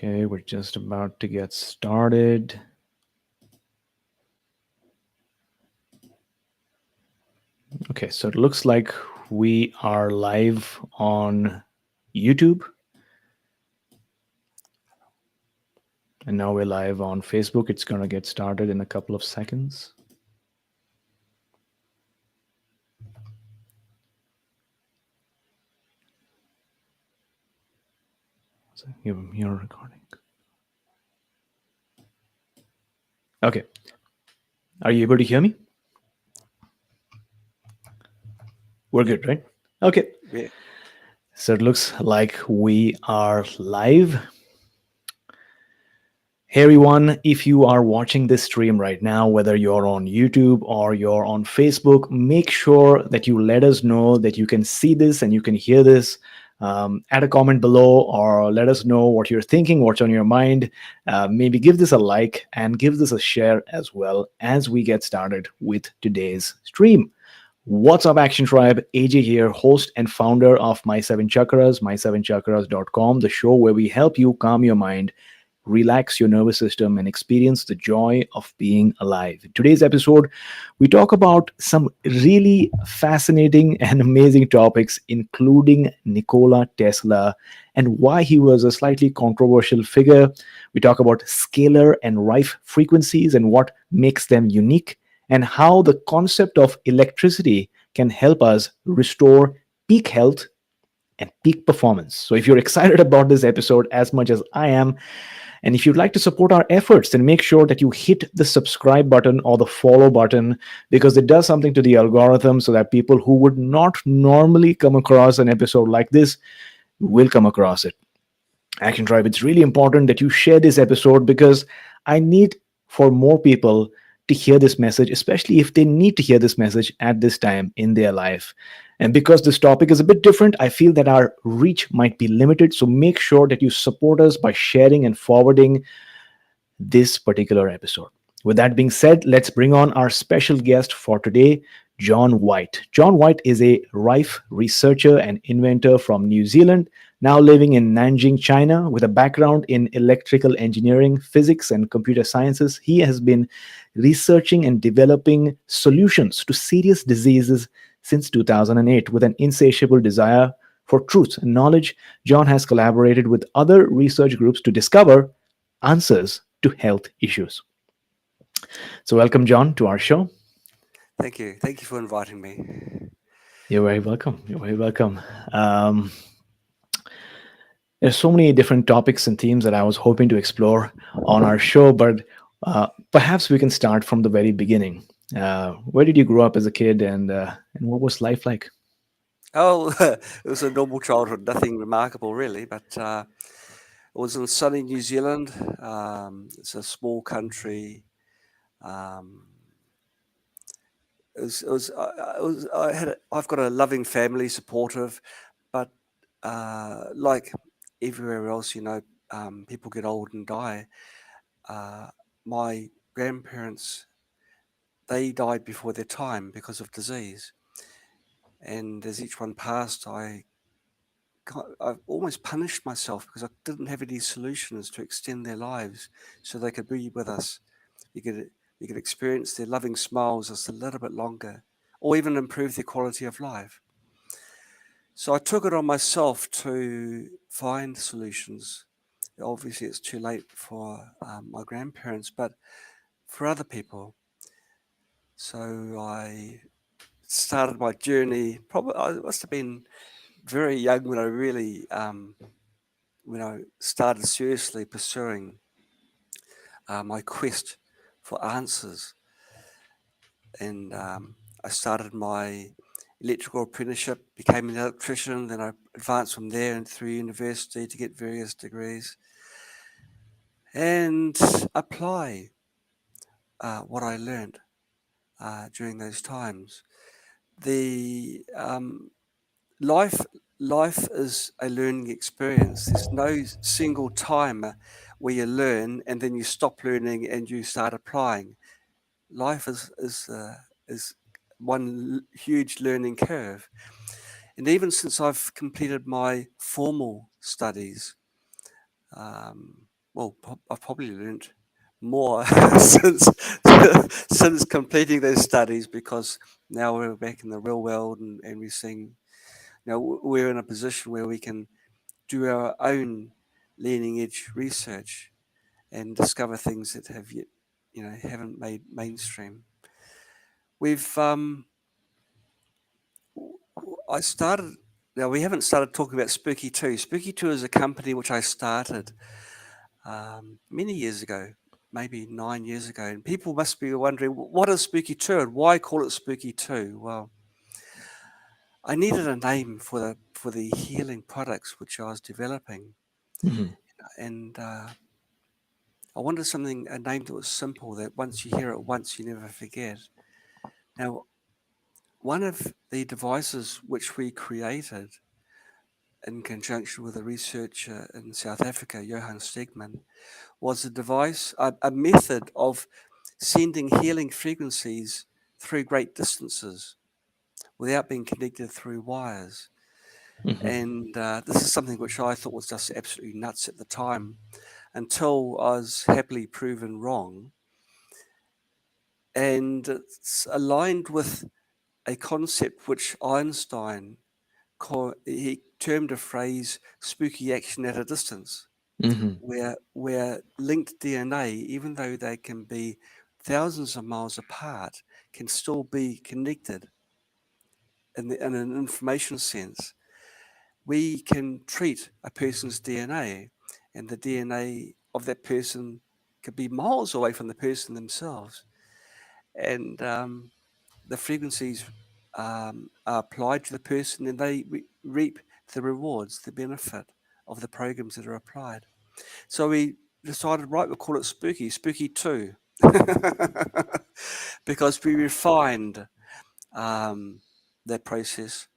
Okay, we're just about to get started. Okay, so it looks like we are live on YouTube, and now we're live on Facebook. It's going to get started in a couple of seconds. So you're recording. Okay, are you able to hear me? We're good, right? Okay, Yeah. so it looks like we are live. Hey everyone, if you are watching this stream right now, whether you're on YouTube or you're on Facebook, make sure that you let us know that you can see this and you can hear this. Add a comment below or let us know what you're thinking, what's on your mind. Maybe give this a like and give this a share as well as we get started with today's stream. What's up, Action Tribe? AJ here, host and founder of My Seven Chakras, my7chakras.com, the show where we help you calm your mind, relax your nervous system, and experience the joy of being alive. In today's episode, we talk about some really fascinating and amazing topics, including Nikola Tesla and why he was a slightly controversial figure. We talk about scalar and Rife frequencies and what makes them unique, and how the concept of electricity can help us restore peak health and peak performance. So, if you're excited about this episode as much as I am, and if you'd like to support our efforts, then make sure that you hit the subscribe button or the follow button, because it does something to the algorithm so that people who would not normally come across an episode like this will come across it. Action Tribe, it's really important that you share this episode because I need for more people to hear this message, especially if they need to hear this message at this time in their life. And because this topic is a bit different, I feel that our reach might be limited. So make sure that you support us by sharing and forwarding this particular episode. With that being said, let's bring on our special guest for today, John White. John White is a Rife researcher and inventor from New Zealand, now living in Nanjing, China, with a background in electrical engineering, physics, and computer sciences. He has been researching and developing solutions to serious diseases since 2008 with an insatiable desire for truth and knowledge. John has collaborated with other research groups to discover answers to health issues. So, welcome, John, to our show. Thank you. Thank you for inviting me. You're very welcome. You're very welcome. Um, there's so many different topics and themes that I was hoping to explore on our show, but perhaps we can start from the very beginning. Where did you grow up as a kid, and what was life like? Oh, it was a normal childhood, nothing remarkable really, but it was in sunny New Zealand. It's a small country. Um, I've got a loving family, supportive, but like everywhere else, people get old and die. Uh, my grandparents, they died before their time because of disease. And as each one passed, I almost punished myself because I didn't have any solutions to extend their lives so they could be with us. We could we could experience their loving smiles just a little bit longer, or even improve their quality of life. So I took it on myself to find solutions. Obviously, it's too late for my grandparents, but for other people. So I started my journey. Probably I must have been very young when I really when I started seriously pursuing my quest for answers. And I started my electrical apprenticeship, became an electrician, then I advanced from there and through university to get various degrees and apply what I learned during those times. The life life is a learning experience. There's no single time where you learn and then you stop learning and you start applying. Life is one huge learning curve. And even since I've completed my formal studies, well, I've probably learnt more since since completing those studies, because now we're back in the real world, and we're seeing, we're in a position where we can do our own leading edge research and discover things that have yet, haven't made mainstream. We've I started. Now we haven't started talking about Spooky Two. Spooky Two is a company which I started many years ago, maybe 9 years ago, and people must be wondering, what is Spooky Two and why call it Spooky Two? Well, I needed a name for the healing products which I was developing, Mhm. and I wanted a name that was simple, that once you hear it once, you never forget. Now, one of the devices which we created in conjunction with a researcher in South Africa, Johan Stegman, was a method of sending healing frequencies through great distances without being connected through wires. Mhm. And this is something which I thought was just absolutely nuts at the time, until I was happily proven wrong. And it's aligned with a concept which Einstein he termed a phrase "spooky action at a distance," Mhm. where linked DNA, even though they can be thousands of miles apart, can still be connected in an information sense. We can treat a person's DNA, and the DNA of that person could be miles away from the person themselves, and the frequencies are applied to the person, and they reap the rewards, the benefit of the programs that are applied. So we decided, right, we'll call it Spooky 2, because we refined um, that process,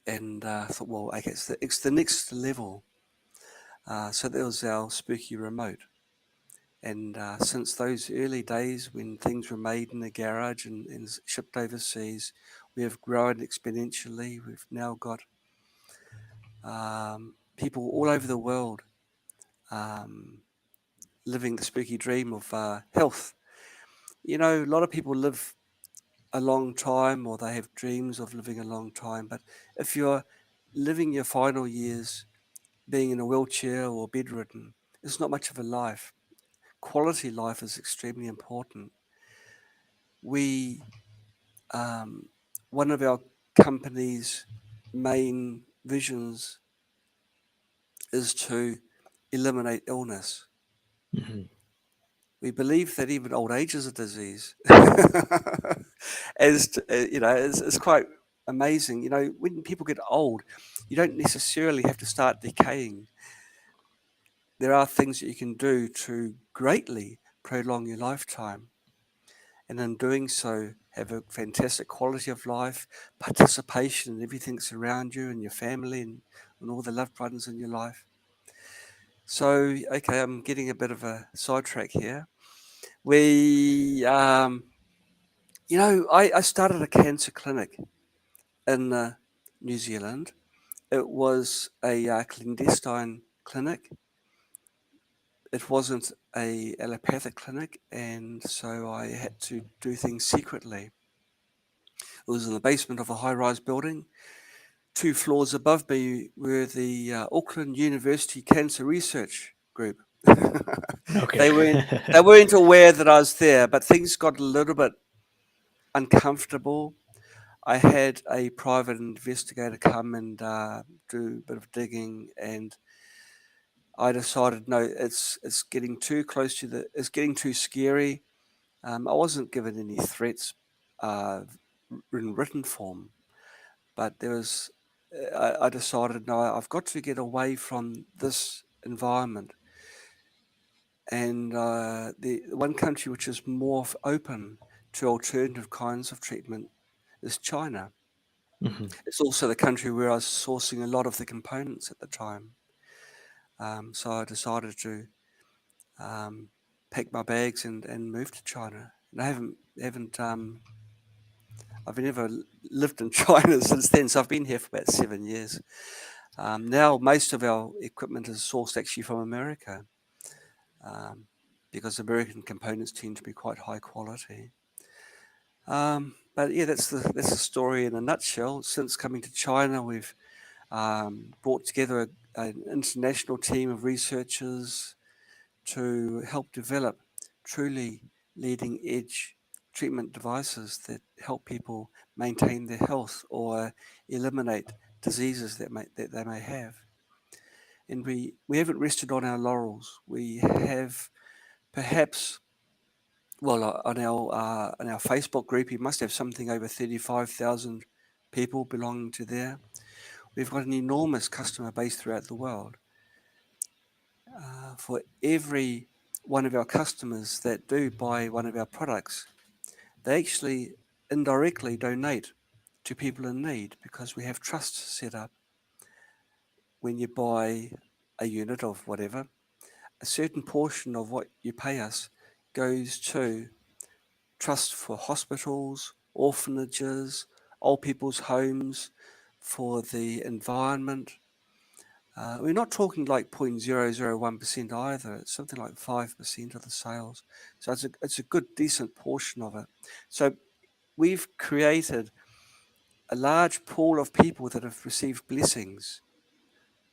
and thought, well, okay, it's the next level. So that was our Spooky Remote. And since those early days when things were made in a garage and shipped overseas, we have grown exponentially. We've now got people all over the world um, living the spooky dream of health. A lot of people live a long time, or they have dreams of living a long time. But if you're living your final years being in a wheelchair or bedridden, it's not much of a life. Quality life is extremely important. We um, One of our company's main visions is to eliminate illness. Mhm. We believe that even old age is a disease. It's quite amazing. When people get old, you don't necessarily have to start decaying. There are things that you can do to greatly prolong your lifetime, and in doing so, have a fantastic quality of life, participation in everything that's around you and your family, and all the loved ones in your life. So, okay, I'm getting a bit of a sidetrack here. We, I started a cancer clinic in New Zealand. It was a clandestine clinic. It wasn't a allopathic clinic, and so I had to do things secretly. It was in the basement of a high-rise building. 2 floors above me were the Auckland University Cancer Research Group. Okay. they weren't they weren't aware that I was there, but things got a little bit uncomfortable. I had a private investigator come and do a bit of digging, and I decided, no, it's getting too close to it's getting too scary. I wasn't given any threats uh, in written form, but there was. I decided, no, I've got to get away from this environment. And the one country which is more open to alternative kinds of treatment is China. Mhm. It's also the country where I was sourcing a lot of the components at the time. So I decided to um, pack my bags and move to China. And I haven't I've never lived in China since then. So I've been here for about 7 years. Now most of our equipment is sourced actually from America. um, because American components tend to be quite high quality. But yeah, that's the story in a nutshell. Since coming to China, we've brought together an international team of researchers to help develop truly leading edge treatment devices that help people maintain their health or eliminate diseases that they may have. And we haven't rested on our laurels. We have perhaps, well, on our Facebook group, you must have something over 35,000 people belonging to there. We've got an enormous customer base throughout the world. For every one of our customers that do buy one of our products, they actually indirectly donate to people in need because we have trusts set up. When you buy a unit of whatever, a certain portion of what you pay us goes to trusts for hospitals, orphanages, old people's homes, for the environment. We're not talking like 0.001% either. It's something like 5% of the sales. So it's a good, decent portion of it. So we've created a large pool of people that have received blessings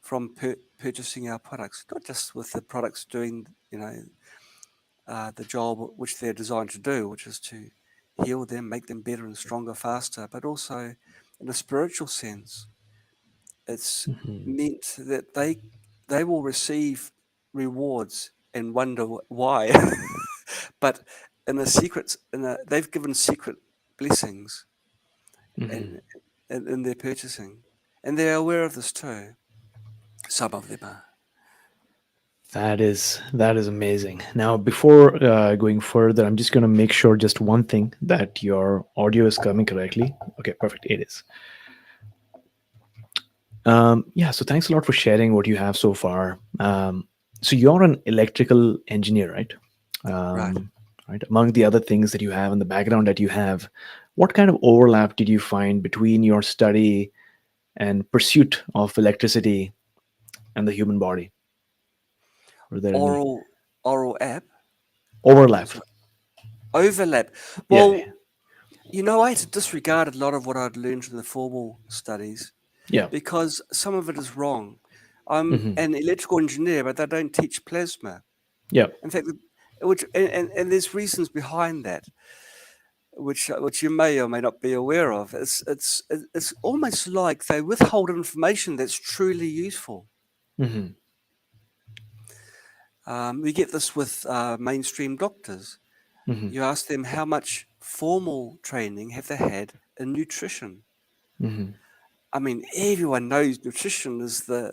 from purchasing our products, not just with the products doing, the job which they're designed to do, which is to heal them, make them better and stronger faster, but also in a spiritual sense. It's Mhm. meant that they will receive rewards and wonder why, but they've given secret blessings Mhm. in, in their purchasing, and they're aware of this too. Some of them are. That is amazing. Now, before going further, I'm just going to make sure just one thing that your audio is coming correctly. Okay, perfect. It is. Yeah. So thanks a lot for sharing what you have so far. So you're an electrical engineer, right? Right. Right. Among the other things that you have in the background that you have, what kind of overlap did you find between your study and pursuit of electricity and the human body? Were there any Oral oral app. overlap? So overlap. Yeah. Well, I had to disregard a lot of what I'd learned in the formal studies Yeah. because some of it is wrong. I'm Hmm. an electrical engineer, but they don't teach plasma. Yeah. In fact, which and there's reasons behind that, which you may or may not be aware of. It's almost like they withhold information that's truly useful. Hmm. We get this with mainstream doctors. Hmm. You ask them how much formal training have they had in nutrition. Hmm. I mean, everyone knows nutrition is uh,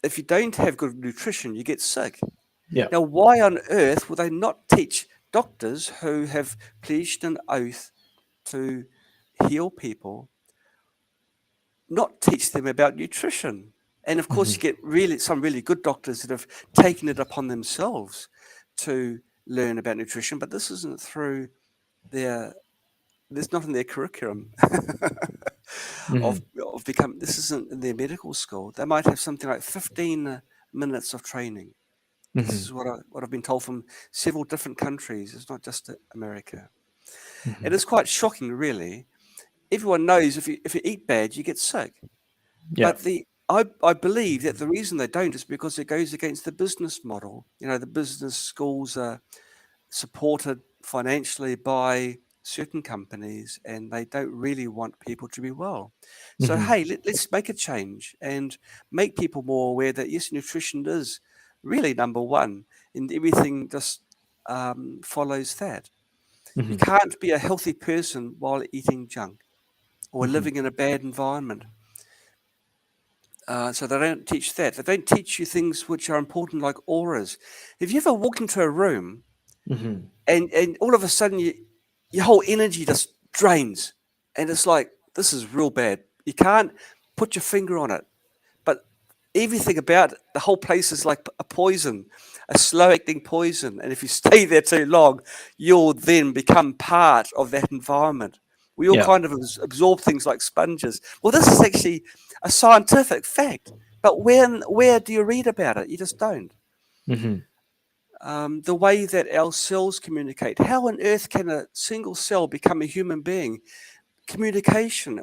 if you don't have good nutrition, you get sick. Yeah. Now, why on earth would they not teach doctors who have pledged an oath to heal people, not teach them about nutrition? And of course, Hmm. you get some really good doctors that have taken it upon themselves to learn about nutrition, but this isn't through their there's not in their curriculum Hmm. of become this isn't in their medical school. They might have something like 15 minutes of training. This Hmm. is what I've been told from several different countries. It's not just America. Hmm. It is quite shocking, really. Everyone knows if you eat bad, you get sick. Yeah. But I believe that the reason they don't is because it goes against the business model. The business schools are supported financially by certain companies and they don't really want people to be well. So, Hmm. hey, let's make a change and make people more aware that yes, nutrition is really number one and everything just follows that. You Hmm. can't be a healthy person while eating junk or Hmm. living in a bad environment. So they don't teach that. They don't teach you things which are important like auras. Have you ever walked into a room Hmm. and all of a sudden your whole energy just drains and it's like this is real bad. You can't put your finger on it, but everything about it, the whole place is like a poison, a slow acting poison, and if you stay there too long you'll then become part of that environment. We all Yeah. kind of absorb things like sponges. Well, this is actually a scientific fact, but where do you read about it? You just don't. Hmm. The way that our cells communicate. How on earth can a single cell become a human being? Communication.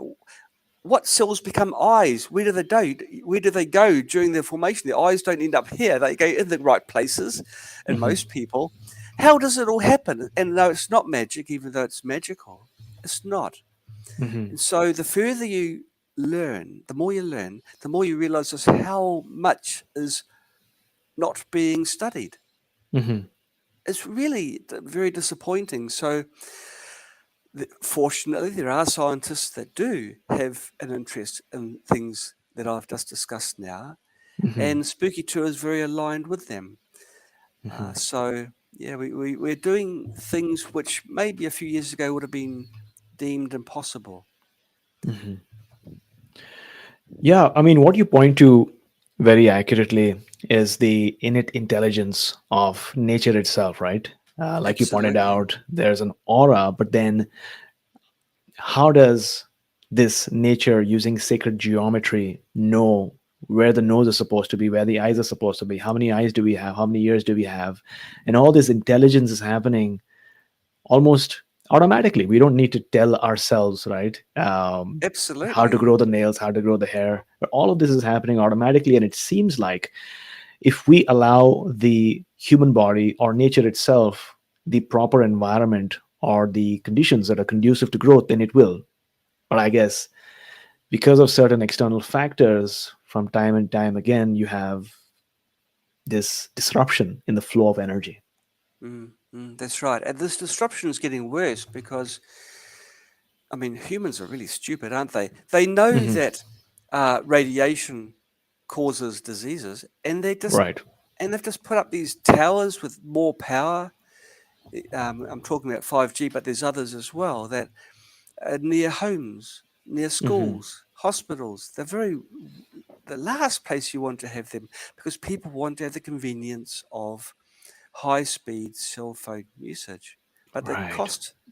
What cells become eyes? Where do they go? Where do they go during their formation? The eyes don't end up here; they go in the right places. In Hmm. most people, how does it all happen? And no, it's not magic, even though it's magical. It's not. Hmm. And so, the further you learn, the more you learn, the more you realize just how much is not being studied. Hmm. It's really very disappointing. So, fortunately, there are scientists that do have an interest in things that I've just discussed now, Hmm. and Spooky Tour is very aligned with them. Hmm. So, yeah, we're doing things which maybe a few years ago would have been deemed impossible. Hmm. Yeah, I mean, what you point to very accurately is the innate intelligence of nature itself, right? Like you pointed Absolutely. out, there's an aura, but then how does this nature using sacred geometry know where the nose is supposed to be, where the eyes are supposed to be, how many eyes do we have, how many ears do we have? And all this intelligence is happening almost automatically. We don't need to tell ourselves, right? How to Absolutely. grow the nails, how to grow the hair. But all of this is happening automatically. And it seems like if we allow the human body or nature itself the proper environment or the conditions that are conducive to growth, then it will. But I guess because of certain external factors, from time and time again, you have this disruption in the flow of energy. That's right. And this disruption is getting worse because, I mean, humans are really stupid, aren't they? They know Hmm. that radiation causes diseases, and Right. they've just put up these towers with more power. I'm talking about 5G, but there's others as well that are near homes, near Hmm. schools, hospitals. The last place you want to have them because people want to have the convenience of high speed cell phone usage. But Right.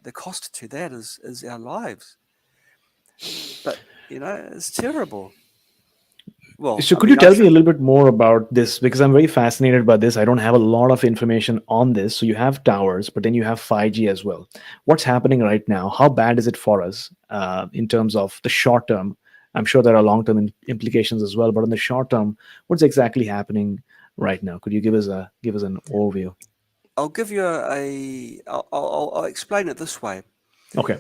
the cost to that is our lives. But it's terrible. Well, So, I could you mean, I tell me should. a little bit more about this? Because I'm very fascinated by this. I don't have a lot of information on this. So, you have towers, but then you have 5G as well. What's happening right now? How bad is it for us in terms of the short term? I'm sure there are long term implications as well, but in the short term, what's exactly happening right now? Could you give us an overview? I'll give you I'll explain it this way. Okay.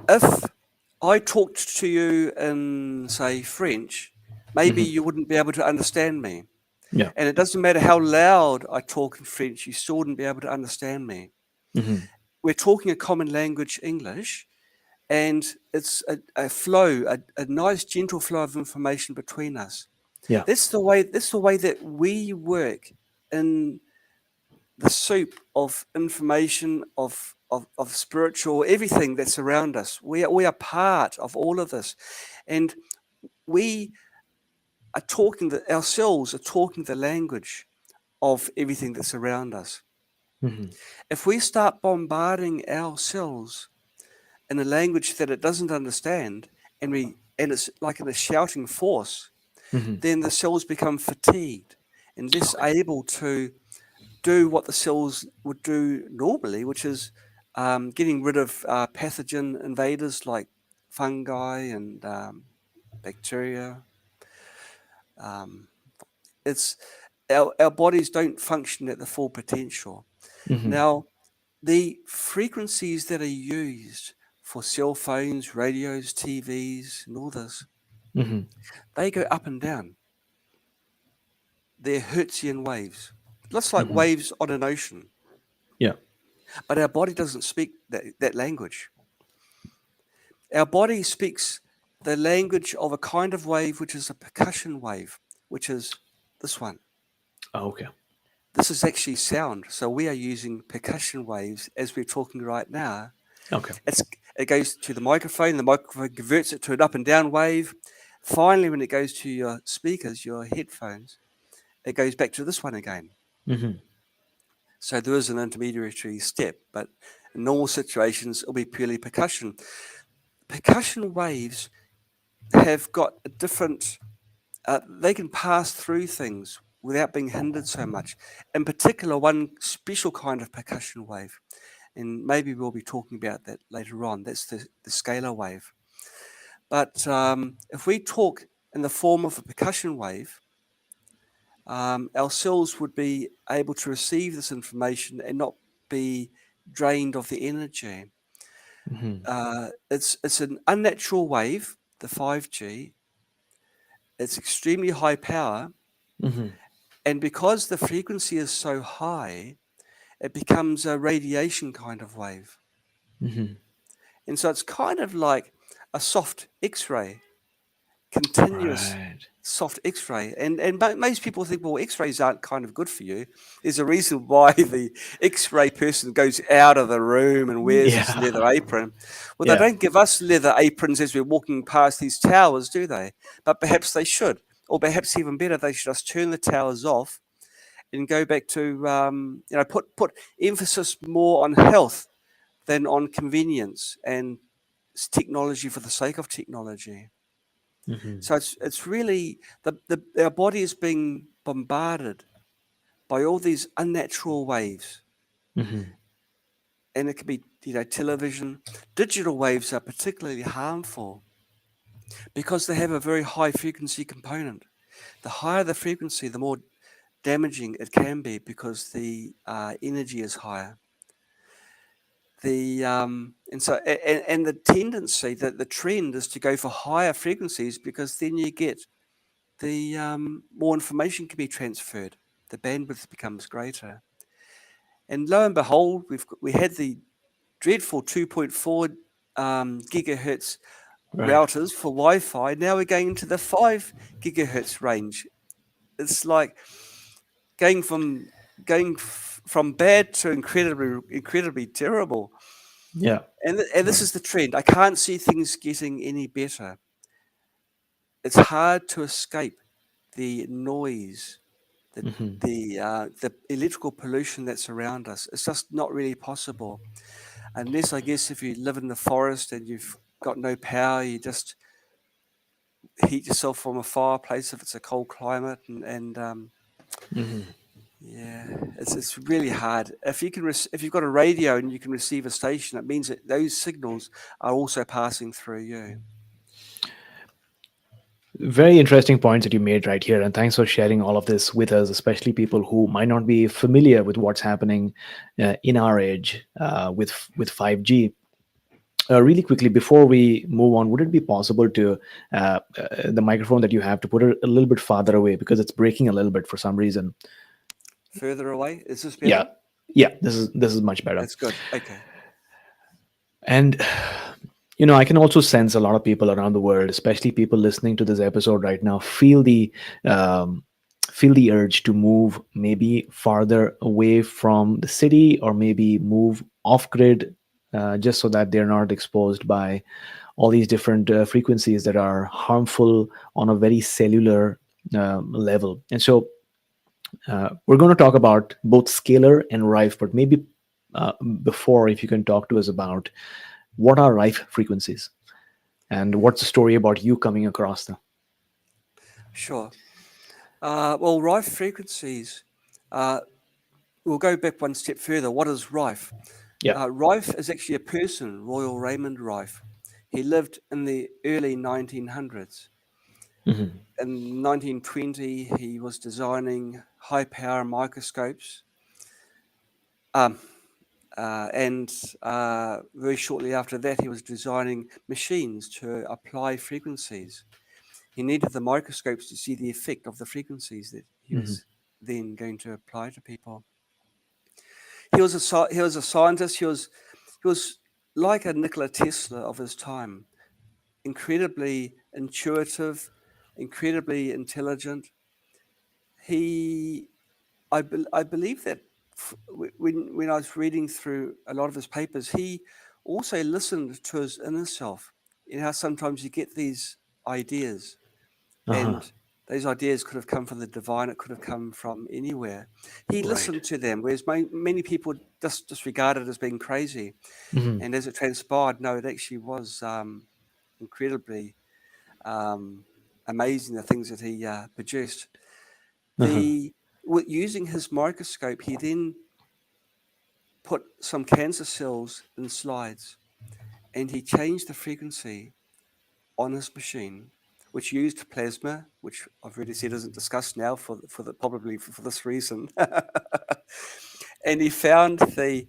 If I talked to you in, say, French, maybe Hmm. you wouldn't be able to understand me. Yeah. And it doesn't matter how loud I talk in French, you still wouldn't be able to understand me. Hmm. We're talking a common language, English, and it's a flow, a nice, gentle flow of information between us. Yeah. That's the way that we work in the soup of information, of spiritual, everything that's around us. We are part of all of this. And we our cells are talking the language of everything that's around us. Hmm. If we start bombarding our cells in a language that it doesn't understand, and it's like in a shouting force, Hmm. then the cells become fatigued and less Okay. able to do what the cells would do normally, which is getting rid of pathogen invaders like fungi and bacteria. Um, it's our bodies don't function at the full potential. Hmm. Now, the frequencies that are used for cell phones, radios, TVs, and all this, Hmm. they go up and down. They're Hertzian waves, just like Hmm. waves on an ocean. Yeah. But our body doesn't speak that language. Our body speaks the language of a kind of wave which is a percussion wave, which is this one. Okay. This is actually sound. So we are using percussion waves as we're talking right now. Okay. It's, it goes to the microphone converts it to an up and down wave. Finally, when it goes to your speakers, your headphones, it goes back to this one again. Hmm. So there is an intermediary step, but in normal situations, it'll be purely percussion. Percussion waves have got a different, they can pass through things without being hindered so much. In particular, one special kind of percussion wave, and maybe we'll be talking about that later on. That's the scalar wave. But if we talk in the form of a percussion wave, our cells would be able to receive this information and not be drained of the energy. Hmm. It's an unnatural wave, the 5G. It's extremely high power, Hmm. and because the frequency is so high, it becomes a radiation kind of wave. Hmm. And so it's kind of like a soft X-ray, continuous Right. soft X-ray. And most people think, well, X-rays aren't kind of good for you. There's a reason why the X-ray person goes out of the room and wears his Yeah. leather apron. Well, they Yeah. don't give us leather aprons as we're walking past these towers, do they? But perhaps they should. Or perhaps even better, they should just turn the towers off and go back to, put emphasis more on health than on convenience and technology for the sake of technology. Hmm. So it's really our body is being bombarded by all these unnatural waves, Hmm. and it could be television. Digital waves are particularly harmful because they have a very high frequency component. The higher the frequency, the more damaging it can be because the energy is higher. And the tendency that the trend is to go for higher frequencies because then you get the more information can be transferred. The bandwidth becomes greater. And lo and behold, we had the dreadful 2.4 gigahertz Right. routers for Wi-Fi. Now we're going into the 5 gigahertz range. It's like going from bad to incredibly terrible. Yeah. And this Right. is the trend. I can't see things getting any better. It's hard to escape the noise, the Hmm. the electrical pollution that's around us. It's just not really possible unless, I guess, if you live in the forest and you've got no power, you just heat yourself from a fireplace if it's a cold climate, and Hmm. yeah, it's really hard. If you've got a radio and you can receive a station, it means that those signals are also passing through you. Very interesting points that you made right here, and thanks for sharing all of this with us, especially people who might not be familiar with what's happening in our age with 5G. Really quickly, before we move on, would it be possible to the microphone that you have to put it a little bit farther away because it's breaking a little bit for some reason? Further away, is this Yeah, better? yeah, this is much better. That's good. Okay, And I can also sense a lot of people around the world, especially people listening to this episode right now, um, feel the urge to move maybe farther away from the city, or maybe move off grid, just so that they're not exposed by all these different frequencies that are harmful on a very cellular level. And so we're going to talk about both Scalar and Rife, but maybe uh, before, if you can talk to us about what are Rife frequencies and what's the story about you coming across them. sure. Well, rife frequencies. Uh, we'll go back one step further. What is Rife? Yeah. Rife is actually a person, Royal Raymond Rife. He lived in the early 1900s. Hmm. In 1920, he was designing high power microscopes. Um, and very shortly after that, he was designing machines to apply frequencies. He needed the microscopes to see the effect of the frequencies that he Hmm. was then going to apply to people. He was a scientist. He was like a Nikola Tesla of his time, incredibly intuitive, incredibly intelligent. He, I believe that when I was reading through a lot of his papers, he also listened to his inner self. You know how sometimes you get these ideas, Uh-huh. and those ideas could have come from the divine. It could have come from anywhere. He Right. listened to them, whereas many people just disregard it as being crazy. Hmm. And as it transpired, no, it actually was incredibly um, amazing, the things that he produced. Uh-huh. Using his microscope, he then put some cancer cells in slides, and he changed the frequency on his machine, which used plasma, which I've already said isn't discussed now probably for this reason. And he found the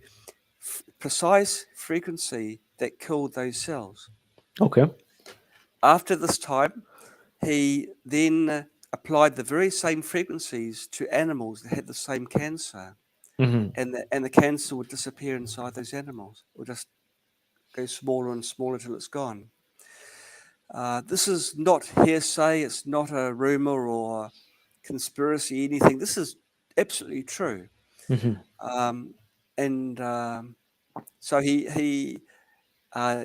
precise frequency that killed those cells. Okay. After this time, he then applied the very same frequencies to animals that had the same cancer, Hmm. and the cancer would disappear inside those animals. It would just go smaller and smaller till it's gone. This is not hearsay. It's not a rumor or conspiracy, anything. This is absolutely true. Hmm. Um, and so he uh,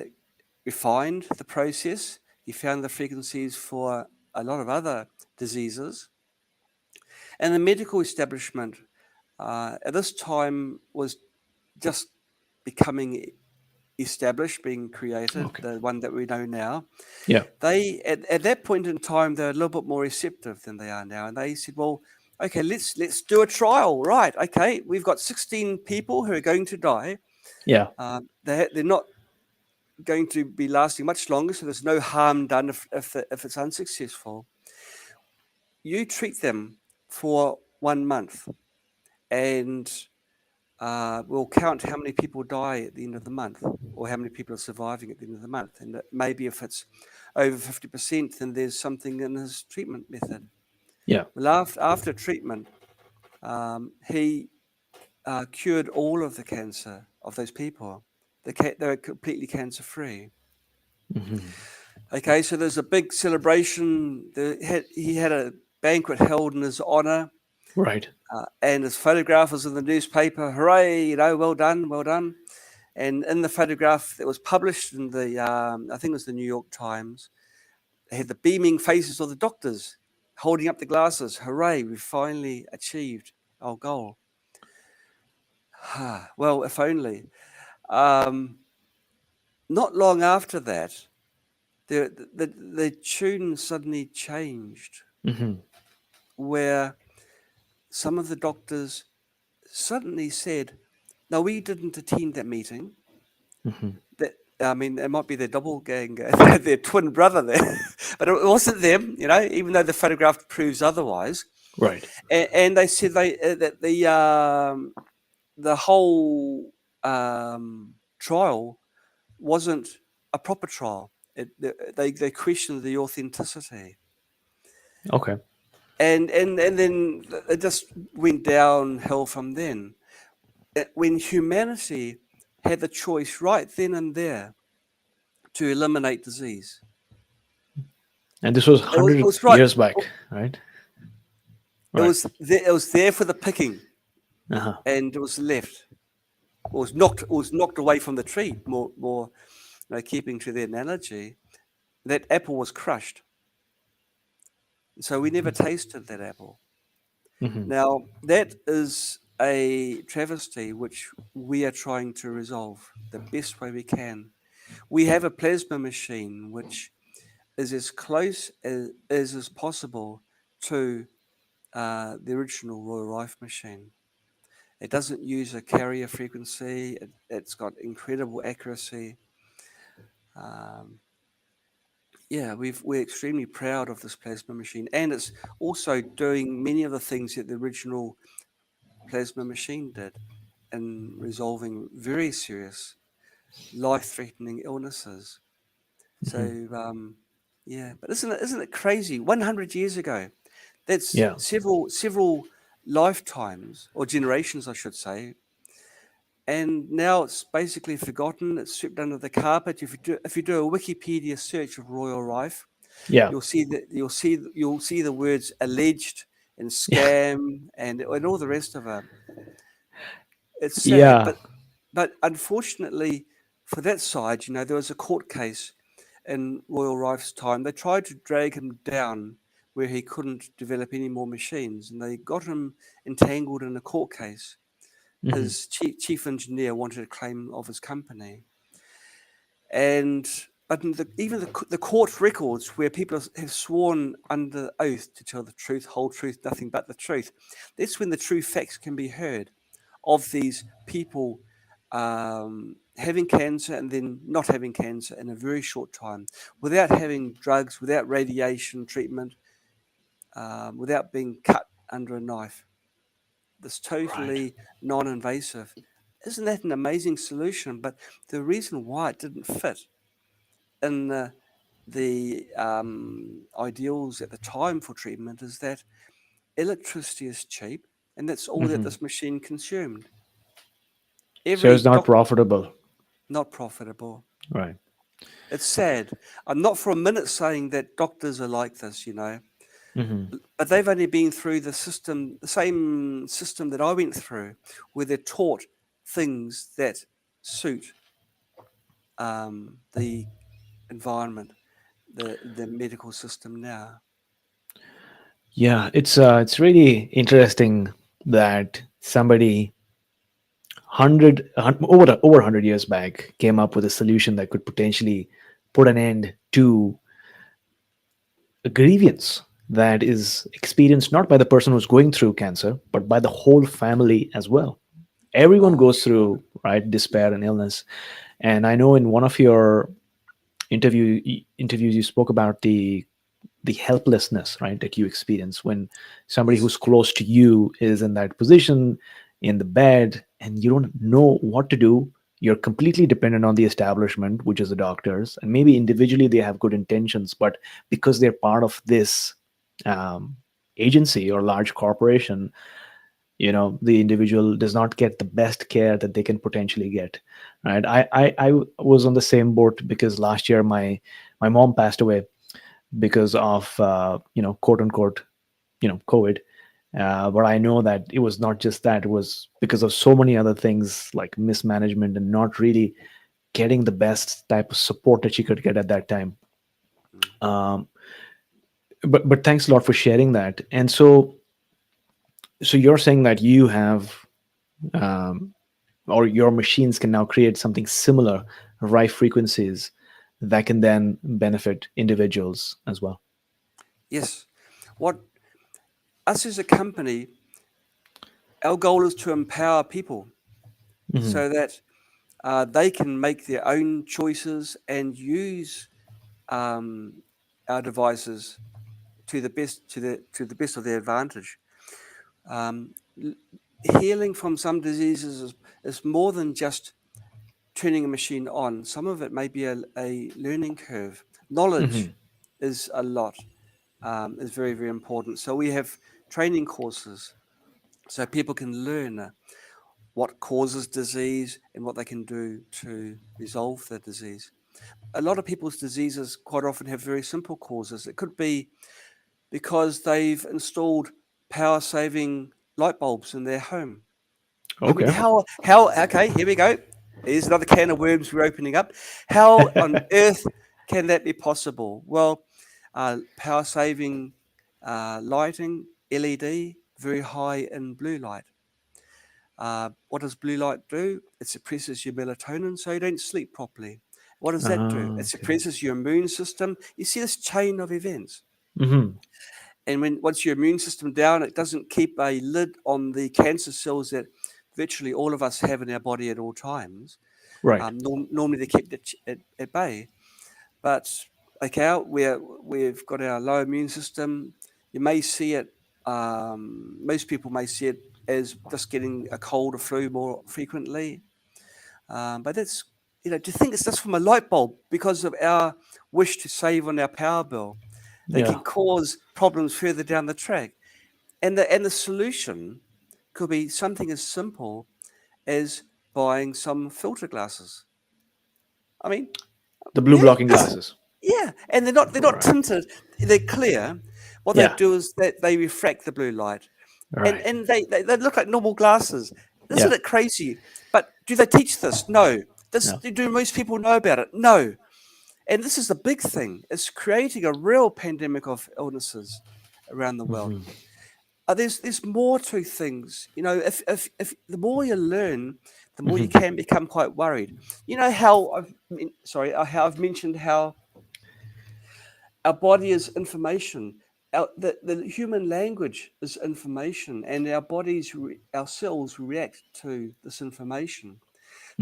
refined the process. He found the frequencies for a lot of other diseases. And the medical establishment at this time was just becoming established, being created, Okay. the one that we know now. Yeah. They at that point in time they were a little bit more receptive than they are now, and they said, "Well, okay, let's do a trial, right? Okay, we've got 16 people who are going to die. Yeah. They're not going to be lasting much longer, so there's no harm done if it's unsuccessful. You treat them for 1 month, and we'll count how many people die at the end of the month, or how many people are surviving at the end of the month. And maybe if it's over 50%, then there's something in his treatment method." Yeah. Well, after treatment, he cured all of the cancer of those people. They were completely cancer free. Hmm. Okay, so there's a big celebration. He had a banquet held in his honor, Right. and his photograph was in the newspaper. Hooray! Well done, well done. And in the photograph that was published in I think it was the New York Times, they had the beaming faces of the doctors holding up the glasses. Hooray! We finally achieved our goal. Well, if only. Um, Not long after that, the tune suddenly changed, Hmm. where some of the doctors suddenly said, "No, we didn't attend that meeting. Hmm. That I mean, it might be their doppelganger, their twin brother there, but it wasn't them. Even though the photograph proves otherwise." Right. And they said that the whole trial wasn't a proper trial. They questioned the authenticity, Okay. and then it just went downhill from then. When humanity had the choice right then and there to eliminate disease, And this was it 100 was right. years back, right? Right. It was there for the picking, Uh-huh. and it was left. It was knocked away from the tree. More, keeping to the analogy, that apple was crushed, so we never tasted that apple. Hmm. Now, that is a travesty which we are trying to resolve the best way we can. We have a plasma machine which is as close as possible to the original Royal Rife machine. It doesn't use a carrier frequency, it's got incredible accuracy. Um, yeah, we're extremely proud of this plasma machine, and it's also doing many of the things that the original plasma machine did in resolving very serious, life-threatening illnesses. Hmm. So, yeah, but isn't it crazy? 100 years ago, that's Yeah. several lifetimes or generations, I should say. And now it's basically forgotten. It's swept under the carpet. If you do a Wikipedia search of Royal Rife, Yeah. you'll see the words alleged and Yeah. scam and all the rest of it. It's sad, Yeah. but unfortunately for that side, there was a court case in Royal Rife's time. They tried to drag him down where he couldn't develop any more machines, and they got him entangled in a court case. Hmm. His chief engineer wanted a claim of his company, and but in even the court records where people have sworn under oath to tell the truth, whole truth, nothing but the truth, that's when the true facts can be heard of these people having cancer and then not having cancer in a very short time, without having drugs, without radiation treatment, without being cut under a knife. This Right. totally non-invasive. Isn't that an amazing solution? But the reason why it didn't fit in the ideals at the time for treatment is that electricity is cheap, and that's all that Hmm. this machine consumed. So Every it's not doctor, profitable. not profitable. Right. It's sad. I'm not for a minute saying that doctors are like this, Hmm. but they've only been through the same system that I went through, where they're taught things that suit the environment, the medical system now. Yeah, it's really interesting that somebody over 100 years back came up with a solution that could potentially put an end to a grievance that is experienced not by the person who's going through cancer, but by the whole family as well. Everyone Oh, goes through, right, despair and illness. And I know in one of your interviews you spoke about the helplessness, right, that you experience when somebody yes. who's close to you is in that position in the bed and you don't know what to do. You're completely dependent on the establishment, which is the doctors, and maybe individually they have good intentions, but because they're part of this um, agency or large corporation, the individual does not get the best care that they can potentially get. Right. I was on the same boat because last year my mom passed away because of quote unquote COVID. But I know that it was not just that; it was because of so many other things like mismanagement and not really getting the best type of support that she could get at that time. Mm. Um, but thanks a lot for sharing that. And so you're saying that you have um, or your machines can now create something similar, Rife frequencies that can then benefit individuals as well. Yes. What us as a company, our goal is to empower people Hmm. so that they can make their own choices and use um, our devices to the best of their advantage. Um, l- Healing from some diseases is more than just turning a machine on. Some of it may be a learning curve. Knowledge Hmm. is a lot, is very, very important. So we have training courses so people can learn what causes disease and what they can do to resolve the disease. A lot of people's diseases quite often have very simple causes. It could be because they've installed power saving light bulbs in their home. I mean, Okay. okay, here we go. Here's another can of worms we're opening up. How on earth can that be possible? Well, power saving lighting, LED, very high in blue light. What does blue light do? It suppresses your melatonin so you don't sleep properly. What does that do? It Okay. suppresses your immune system. You see this chain of events. Hmm. And once your immune system down, it doesn't keep a lid on the cancer cells that virtually all of us have in our body at all times. Right. Normally they're kept at bay, but like we've got our low immune system. You may see it. Most people may see it as just getting a cold or flu more frequently. But that's to think it's just from a light bulb because of our wish to save on our power bill. They Yeah. can cause problems further down the track. And the solution could be something as simple as buying some filter glasses. I mean, The blue yeah, blocking that's glasses. yeah, and they're not Right. tinted; they're clear. What they Yeah. do is that they refract the blue light, and Right. and they look like normal glasses. Isn't Yeah. it crazy? But do they teach this? No. No. Do most people know about it? No. And this is the big thing. It's creating a real pandemic of illnesses around the world. There's more to things. If the more you learn, the more you Hmm. can become quite worried. You know how how I've mentioned how our body is information. The human language is information, and our our cells react to this information.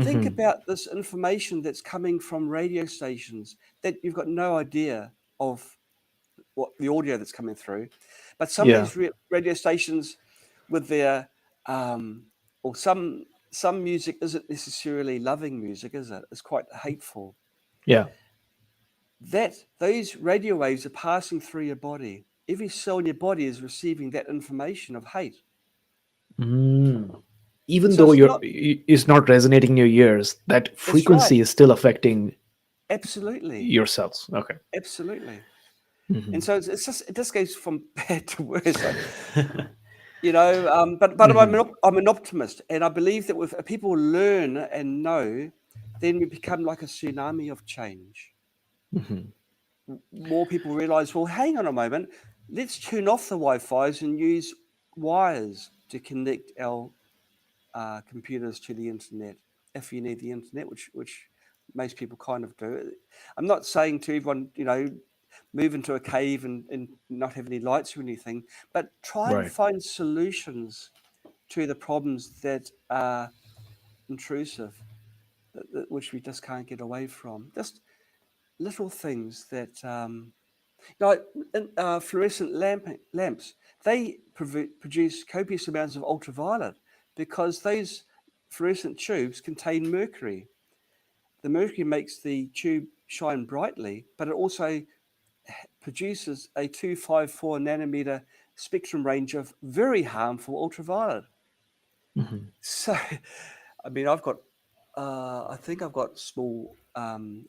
Think Hmm. about this information that's coming from radio stations that you've got no idea of what the audio that's coming through. But some of Yeah. these radio stations, with their um, or some music isn't necessarily loving music, is it? It's quite hateful. Yeah. That those radio waves are passing through your body. Every cell in your body is receiving that information of hate. Mm. Even So though it's not. it's not resonating in your ears, that That's right. frequency is still affecting Absolutely, your cells. Okay. absolutely. And Hmm. so it's just it just goes from bad to worse. You know, but Hmm. I'm an optimist, and I believe that if people learn and know, then we become like a tsunami of change. Hmm. More people realize, well, hang on a moment, let's turn off the Wi-Fi's and use wires to connect our computers to the internet if you need the internet, which most people kind of do. I'm not saying to everyone, you know, move into a cave and not have any lights or anything, but try and Right. find solutions to the problems that are intrusive, which we just can't get away from. Just little things that, like fluorescent lamps, they produce copious amounts of ultraviolet because those fluorescent tubes contain mercury. The mercury makes the tube shine brightly, but it also produces a 254 nanometer spectrum range of very harmful ultraviolet. Hmm. So, I mean, I think I've got small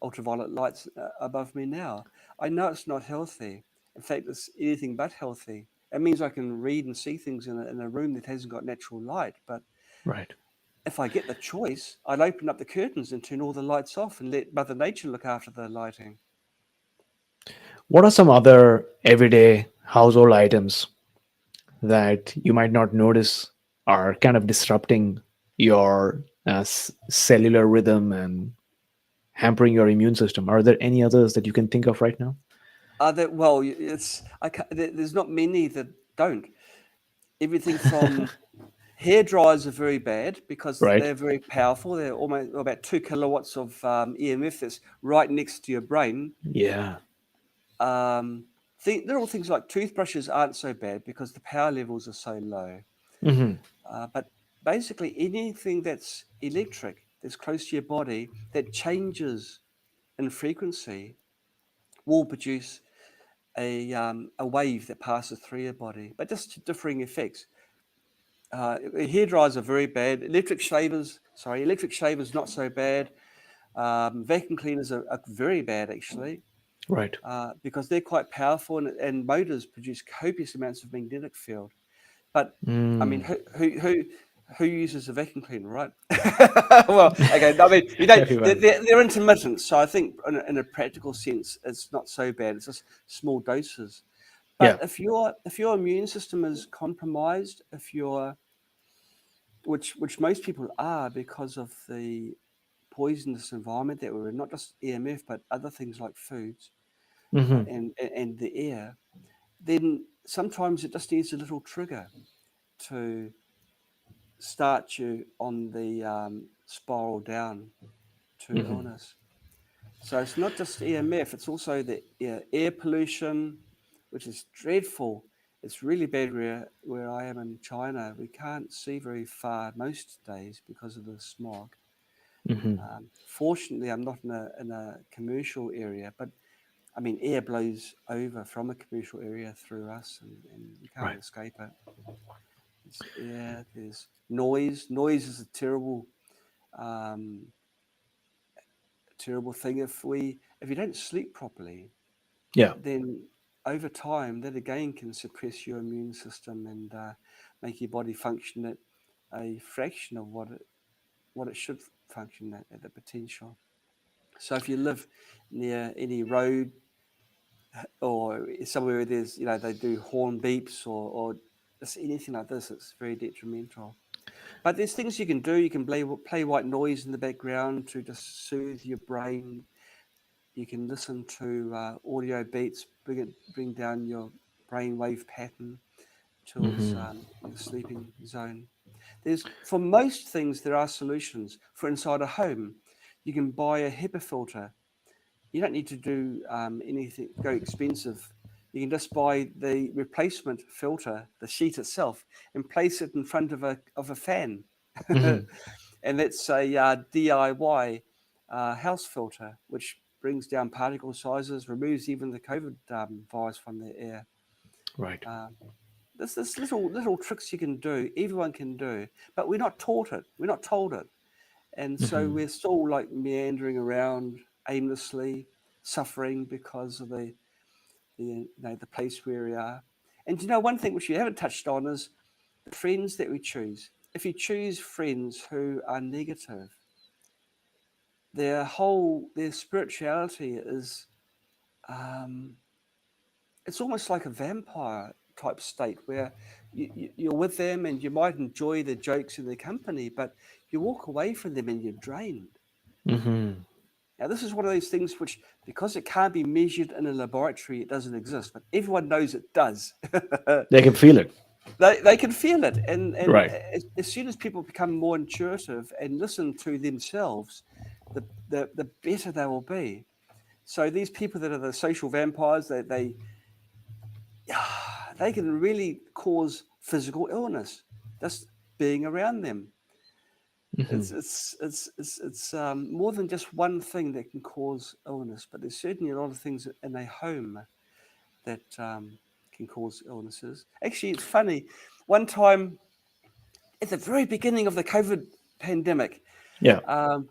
ultraviolet lights above me now. I know it's not healthy. In fact, it's anything but healthy. It means I can read and see things in a room that hasn't got natural light. But Right. if I get the choice, I'd open up the curtains and turn all the lights off and let Mother Nature look after the lighting. What are some other everyday household items that you might not notice are kind of disrupting your cellular rhythm and hampering your immune system? Are there any others that you can think of right now? Well, it's there's not many that don't. Everything from hair dryers are very bad because Right. they're very powerful. They're almost about 2 kilowatts of EMF that's right next to your brain. Yeah. Um, little things like toothbrushes aren't so bad because the power levels are so low. Hmm. But basically, anything that's electric, that's close to your body, that changes in frequency, will produce a wave that passes through your body, but just to differing effects. Hair dryers are very bad. Electric shavers not so bad. Vacuum cleaners are very bad actually Right. because they're quite powerful and motors produce copious amounts of magnetic field. But I mean, Mm. who uses a vacuum cleaner, right? Well, okay. I mean, you don't. Everyone. They're intermittent, so I think in a practical sense, it's not so bad. It's just small doses. But Yeah. if your immune system is compromised, if you're which most people are because of the poisonous environment that we're in, not just EMF, but other things like foods Hmm. and the air, then sometimes it just needs a little trigger to start you on the spiral down to Hmm. illness. So it's not just EMF, it's also the air pollution, which is dreadful. It's really bad where I am in China. We can't see very far most days because of the smog. Hmm. Fortunately, I'm not in a commercial area, but I mean, air blows over from a commercial area through us, and you can't Right. escape it. There's air, there's noise. Noise is a um, terrible thing. If you don't sleep properly, Yeah. then over time, that again can suppress your immune system and make your body function at a fraction of what it should function at the potential. So if you live near any road or somewhere where they do horn beeps or just anything like this, it's very detrimental. But there's things you can do. You can play white noise in the background to just soothe your brain. You can listen to audio beats, bring down your brainwave pattern towards Hmm. the sleeping zone. There's for most things there are solutions. For inside a home, you can buy a HEPA filter. You don't need to do anything go expensive. You can just buy the replacement filter, the sheet itself, and place it in front of a fan, Hmm. and that's a DIY house filter, which brings down particle sizes, removes even the COVID virus from the air. Right. Um, there's little tricks you can do. Everyone can do, but we're not taught it. We're not told it, and so Hmm. we're still like meandering around aimlessly, suffering because of the place where we are. And one thing which you haven't touched on is the friends that we choose. If you choose friends who are negative, their spirituality is um, it's almost like a vampire type state where you're with them and you might enjoy their jokes and their company, but you walk away from them and you're drained. Hmm. Now, this is one of those things which, because it can't be measured in a laboratory, it doesn't exist, but everyone knows it does. They can feel it. They can feel it. And Right. as soon as people become more intuitive and listen to themselves, the better they will be. So these people that are the social vampires, they can really cause physical illness just being around them. Hmm. It's more than just one thing that can cause illness, but there's certainly a lot of things in a home that can cause illnesses. Actually, it's funny. One time at the very beginning of the COVID pandemic, Yeah. um,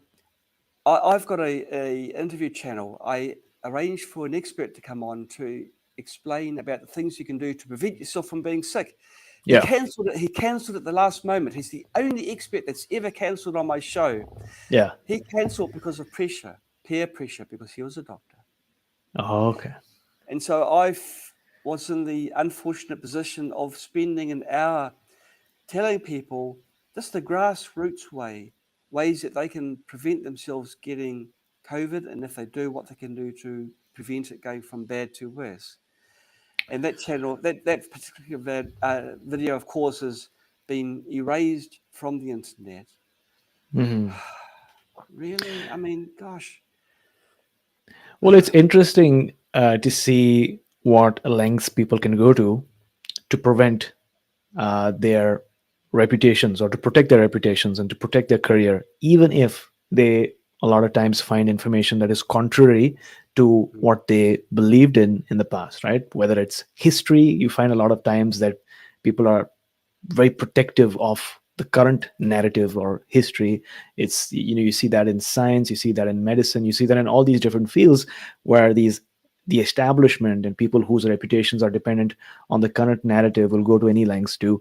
I've got a interview channel. I arranged for an expert to come on to explain about the things you can do to prevent yourself from being sick. He Yeah. cancelled it. He cancelled at the last moment. He's the only expert that's ever cancelled on my show. Yeah. He cancelled because of pressure, peer pressure, because he was a doctor. Oh, okay. And so was in the unfortunate position of spending an hour telling people just the grassroots ways that they can prevent themselves getting COVID, and if they do, what they can do to prevent it going from bad to worse. And that channel, that particular video, of course, has been erased from the internet. Hmm. Really? I mean, gosh. Well, it's interesting to see what lengths people can go to prevent their reputations, or to protect their reputations and to protect their career, even if they a lot of times find information that is contrary to Mm. what they believed in the past, right? Whether it's history, you find a lot of times that people are very protective of the current narrative or history. It's, you see that in science, you see that in medicine, you see that in all these different fields where the establishment and people whose reputations are dependent on the current narrative will go to any lengths to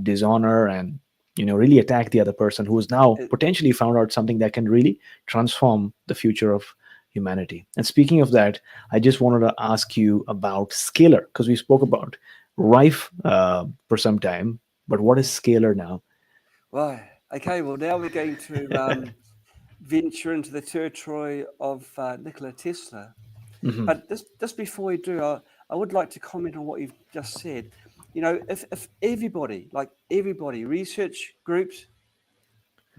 dishonor and really attack the other person who has now It, potentially found out something that can really transform the future of humanity. And speaking of that, I just wanted to ask you about Scalar, because we spoke about Rife for some time, but what is Scalar now? right. Okay. Well, now we're going to venture into the territory of Nikola Tesla. Hmm. But just before we do, I would like to comment on what you've just said. If everybody, like everybody, research groups,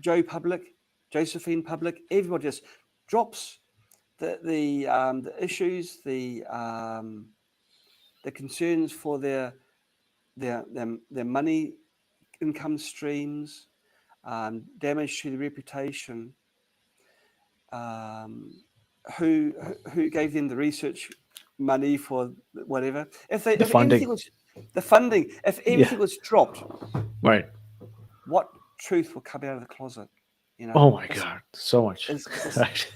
Joe Public, Josephine Public, everybody just drops the issues, the concerns for their money income streams, damage to the reputation, um, who gave them the research money for whatever. The If everything funding. was the funding, if Yeah. everything was dropped, Right. what truth will come out of the closet? Oh my Just God. So much. is just Right.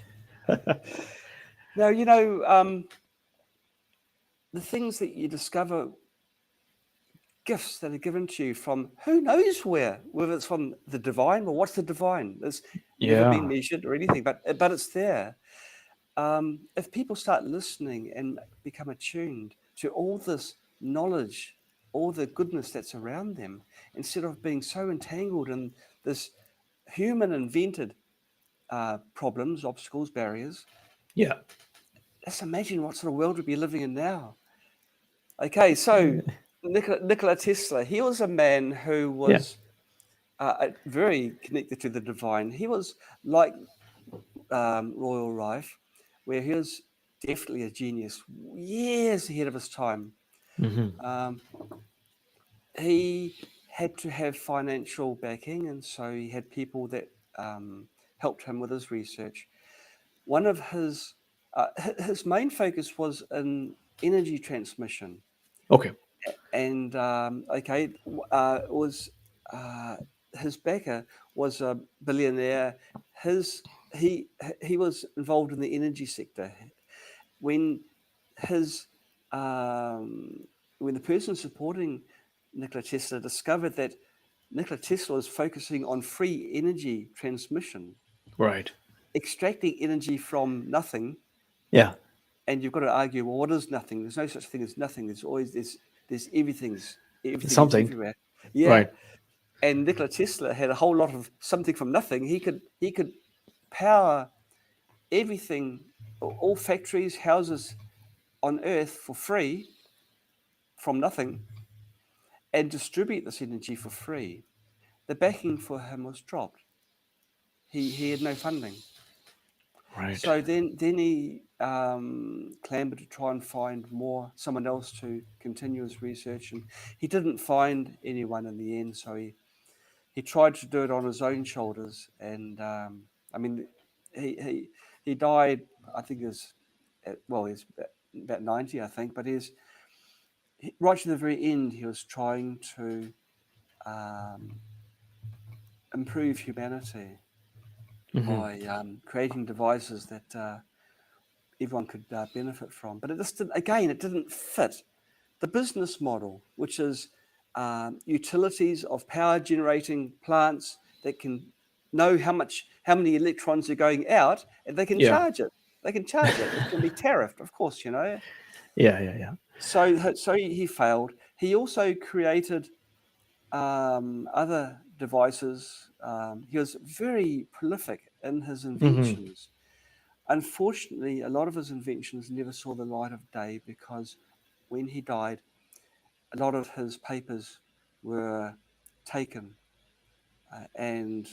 now. The things that you discover, gifts that are given to you from who knows where, whether it's from the divine. Well, what's the divine? It's never been Yeah. measured or anything, but it's there. If people start listening and become attuned to all this knowledge, all the goodness that's around them instead of being so entangled in this human invented problems, obstacles, barriers. Yeah. Let's imagine what sort of world we'd be living in now. Okay, so Nikola Tesla, he was a man who Yeah. was very connected to the divine. He was like Royal Rife, where he was definitely a genius, years ahead of his time. Hmm. Um, he had to have financial backing, and so he had people that helped him with his research. One of his main focus was in energy transmission, Okay. and was uh, his backer was a billionaire. His he was involved in the energy sector when his um, when the person supporting Nikola Tesla discovered that Nikola Tesla was focusing on free energy transmission, Right. extracting energy from nothing. Yeah. And you've got to argue, well, what is nothing? There's no such thing as nothing. There's always there's everything is Something. everywhere. Yeah. Right. And Nikola Tesla had a whole lot of something from nothing. He could power everything, all factories, houses on Earth for free from nothing, and distribute this energy for free. The backing for him was dropped. He had no funding. Right. So then he clambered to try and find someone else to continue his research, and he didn't find anyone in the end. So he tried to do it on his own shoulders, and I mean, he he he died. I think he was he's about 90, I think, but right to the very end. He was trying to um, improve humanity Hmm. by creating devices that everyone could benefit from. But it just it didn't fit the business model, which is utilities of power generating plants that can know how many electrons are going out, and they can Yeah. charge it. They can charge it. It can be tariffed, of course, you know. Yeah. Yeah. Yeah. So he failed. He also created other devices. He was very prolific in his Hmm. inventions. Unfortunately, a lot of his inventions never saw the light of day because when he died, a lot of his papers were taken and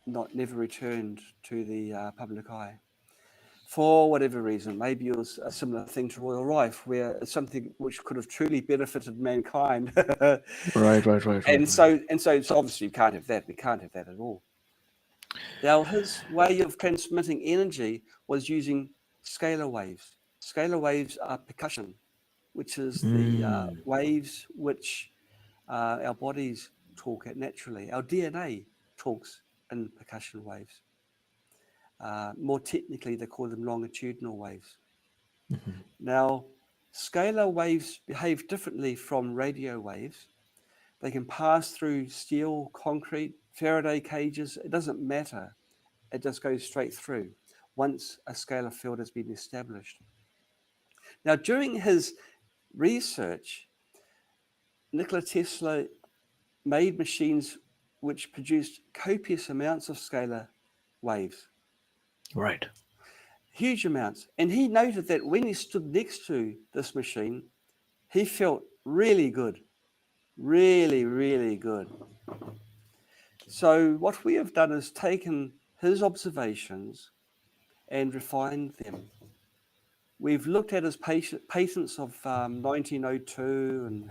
not never returned to the public eye for whatever reason. Maybe it was a similar thing to Royal Rife, where it's something which could have truly benefited mankind. Right. Right. Right. Right. and Right. so and so, so obviously we can't have that. We can't have that at all. Now, his way of transmitting energy was using scalar waves. Scalar waves are percussion, which is the Mm. waves which our bodies talk at naturally. Our DNA talks in percussion waves. More technically, they call them longitudinal waves. Hmm. Now, scalar waves behave differently from radio waves. They can pass through steel, concrete, Faraday cages. It doesn't matter. It just goes straight through once a scalar field has been established. Now, during his research, Nikola Tesla made machines which produced copious amounts of scalar waves, Right. huge amounts. And he noted that when he stood next to this machine, he felt really good, really, really good. So, what we have done is taken his observations and refined them. We've looked at his patents of 1902, and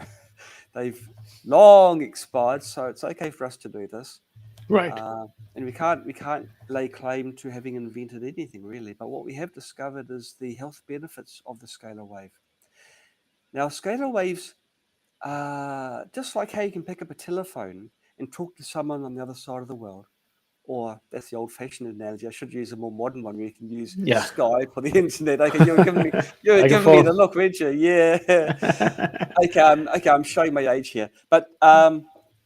they've long expired, so it's okay for us to do this. Right. Uh, and we can't lay claim to having invented anything really. But what we have discovered is the health benefits of the scalar wave. Now, scalar waves, just like how you can pick up a telephone and talk to someone on the other side of the world, or that's the old-fashioned analogy. I should use a more modern one where you can use Yeah. Skype or the internet. Okay, you were Like a giving me the phone. look, weren't you? Yeah. Okay, I'm showing my age here, but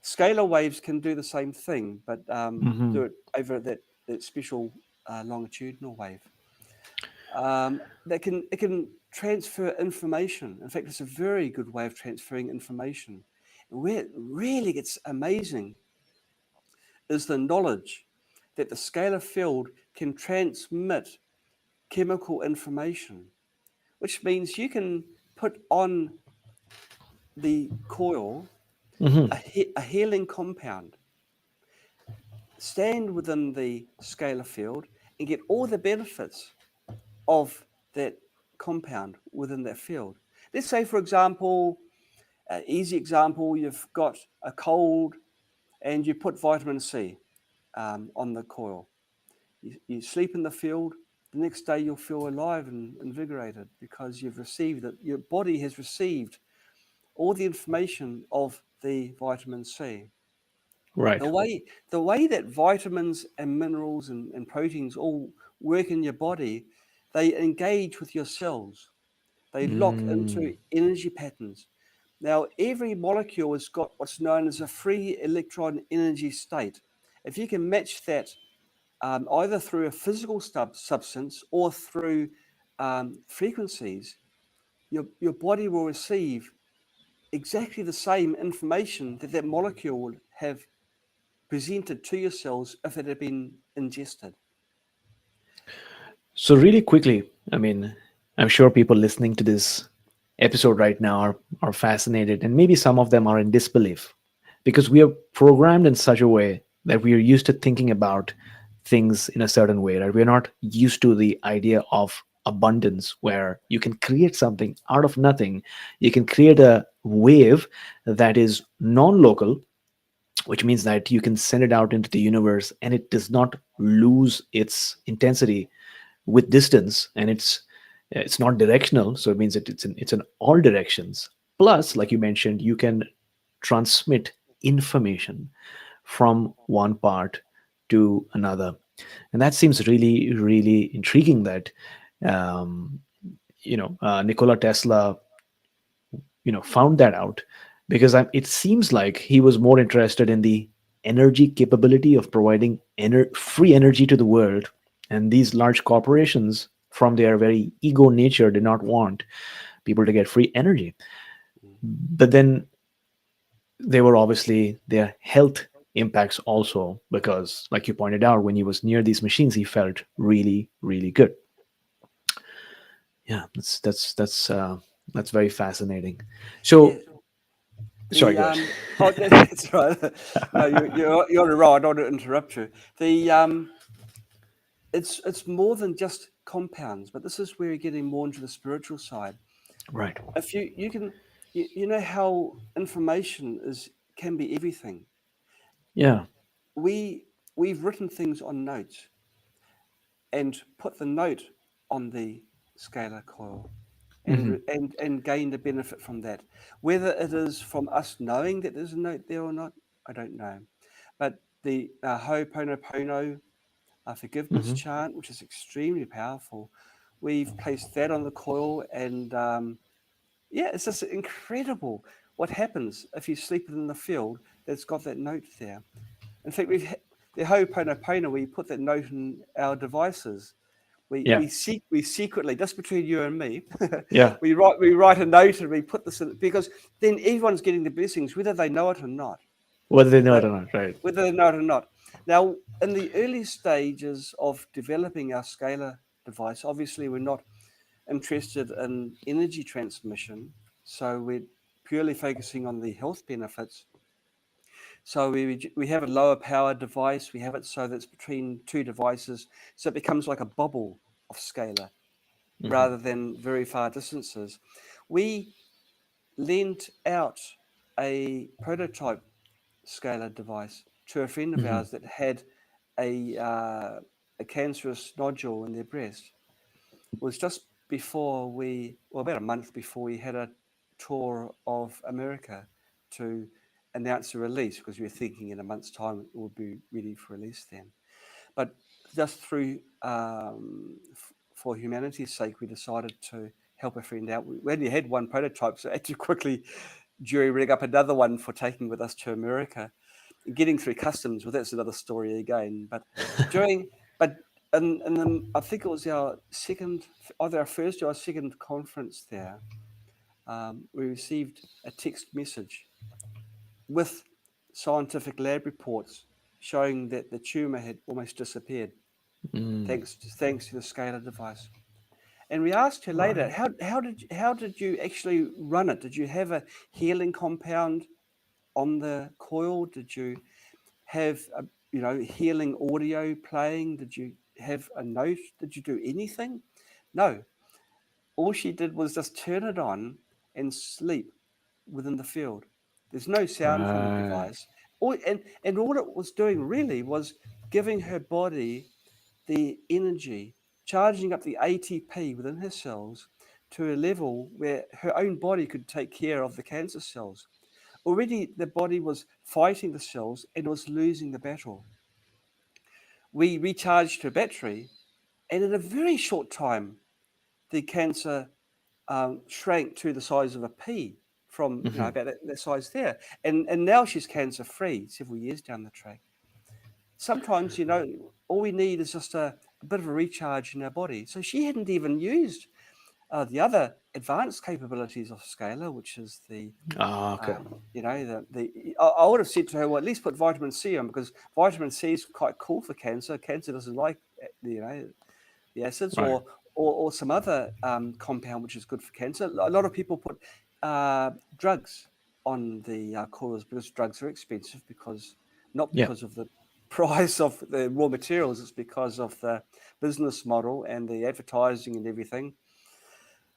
scalar waves can do the same thing, but Hmm. do it over that special longitudinal wave. That can it can transfer information. In fact, it's a very good way of transferring information. And where it really gets amazing is the knowledge that the scalar field can transmit chemical information, which means you can put on the coil Hmm. a healing compound, stand within the scalar field, and get all the benefits of that compound within that field. Let's say, for example, an easy example, you've got a cold and you put vitamin C on the coil. You sleep in the field, the next day you'll feel alive and invigorated because you've received it. Your body has received all the information of the vitamin C. Right. The way that vitamins and minerals and proteins all work in your body, they engage with your cells. They lock Mm. into energy patterns. Now, every molecule has got what's known as a free electron energy state. If you can match that either through a physical substance or through frequencies, your body will receive exactly the same information that that molecule would have presented to your cells if it had been ingested. So, really quickly, I mean, I'm sure people listening to this episode right now are fascinated, and maybe some of them are in disbelief because we are programmed in such a way that we are used to thinking about things in a certain way, right? We're not used to the idea of abundance where you can create something out of nothing. You can create a wave that is non local, which means that you can send it out into the universe and it does not lose its intensity with distance, and it's not directional, so it means that it's in all directions. Plus, like you mentioned, you can transmit information from one part to another, and that seems really really intriguing that um, Nikola Tesla found that out, because it seems like he was more interested in the energy capability of providing free energy to the world, and these large corporations from their very ego nature did not want people to get free energy. Mm. But then there were obviously their health impacts also, because like you pointed out, when he was near these machines he felt really really good. Yeah, that's very fascinating. Yeah, So sorry, the go ahead. oh, that's right. No, you're right. I don't want to interrupt you. The it's more than just compounds, but this is where you're getting more into the spiritual side. Right. If you can, you know how information is can be everything. Yeah. We we've written things on notes and put the note on the scalar coil and Hmm. gain the benefit from that. Whether it is from us knowing that there's a note there or not, I don't know. But the Ho'oponopono forgiveness Hmm. chant, which is extremely powerful, we've placed that on the coil, and yeah, it's just incredible what happens if you sleep in the field that's got that note there. In fact, the Ho'oponopono, we put that note in our devices. Yeah. We secretly, just between you and me, Yeah. we write a note and we put this in, because then everyone's getting the blessings, whether they know it or not. Whether they know They, it or not, right? whether they know it or not. Now, in the early stages of developing our scalar device, obviously we're not interested in energy transmission, so we're purely focusing on the health benefits. So we have a lower power device. We have it so that it's between two devices, so it becomes like a bubble of scalar Hmm. rather than very far distances. We lent out a prototype scalar device to a friend of Hmm. ours that had a uh, a cancerous nodule in their breast. It was just before about a month before we had a tour of America to announce the release, because we were thinking in a month's time it would be ready for release then. But just through for humanity's sake, we decided to help a friend out. We only had one prototype, so I had to quickly jury rig up another one for taking with us to America. Getting through customs, well, that's another story again. But during, but and then I think it was our second, either our first or our second conference there. We received a text message with scientific lab reports showing that the tumor had almost disappeared Mm, thanks to the Scalar device. And we asked her later, right. how did you actually run it? Did you have a healing compound on the coil? Did you have a, healing audio playing? Did you have a note? Did you do anything? No. All she did was just turn it on and sleep within the field. There's no sound from the Right. device. And all it was doing really was giving her body the energy, charging up the ATP within her cells to a level where her own body could take care of the cancer cells. Already the body was fighting the cells and was losing the battle. We recharged her battery, and in a very short time, the cancer shrank to the size of a pea from Hmm. about that size there, and now she's cancer free. Several years down the track, sometimes all we need is just a bit of a recharge in our body. So she hadn't even used the other advanced capabilities of Scalar, which is the Ah, okay. I would have said to her, well, at least put vitamin C on, because vitamin C is quite cool for cancer. Cancer doesn't like the acids, Right. or some other compound which is good for cancer. A lot of people put drugs on the coils because drugs are expensive, because not Yeah. because of the price of the raw materials, it's because of the business model and the advertising and everything.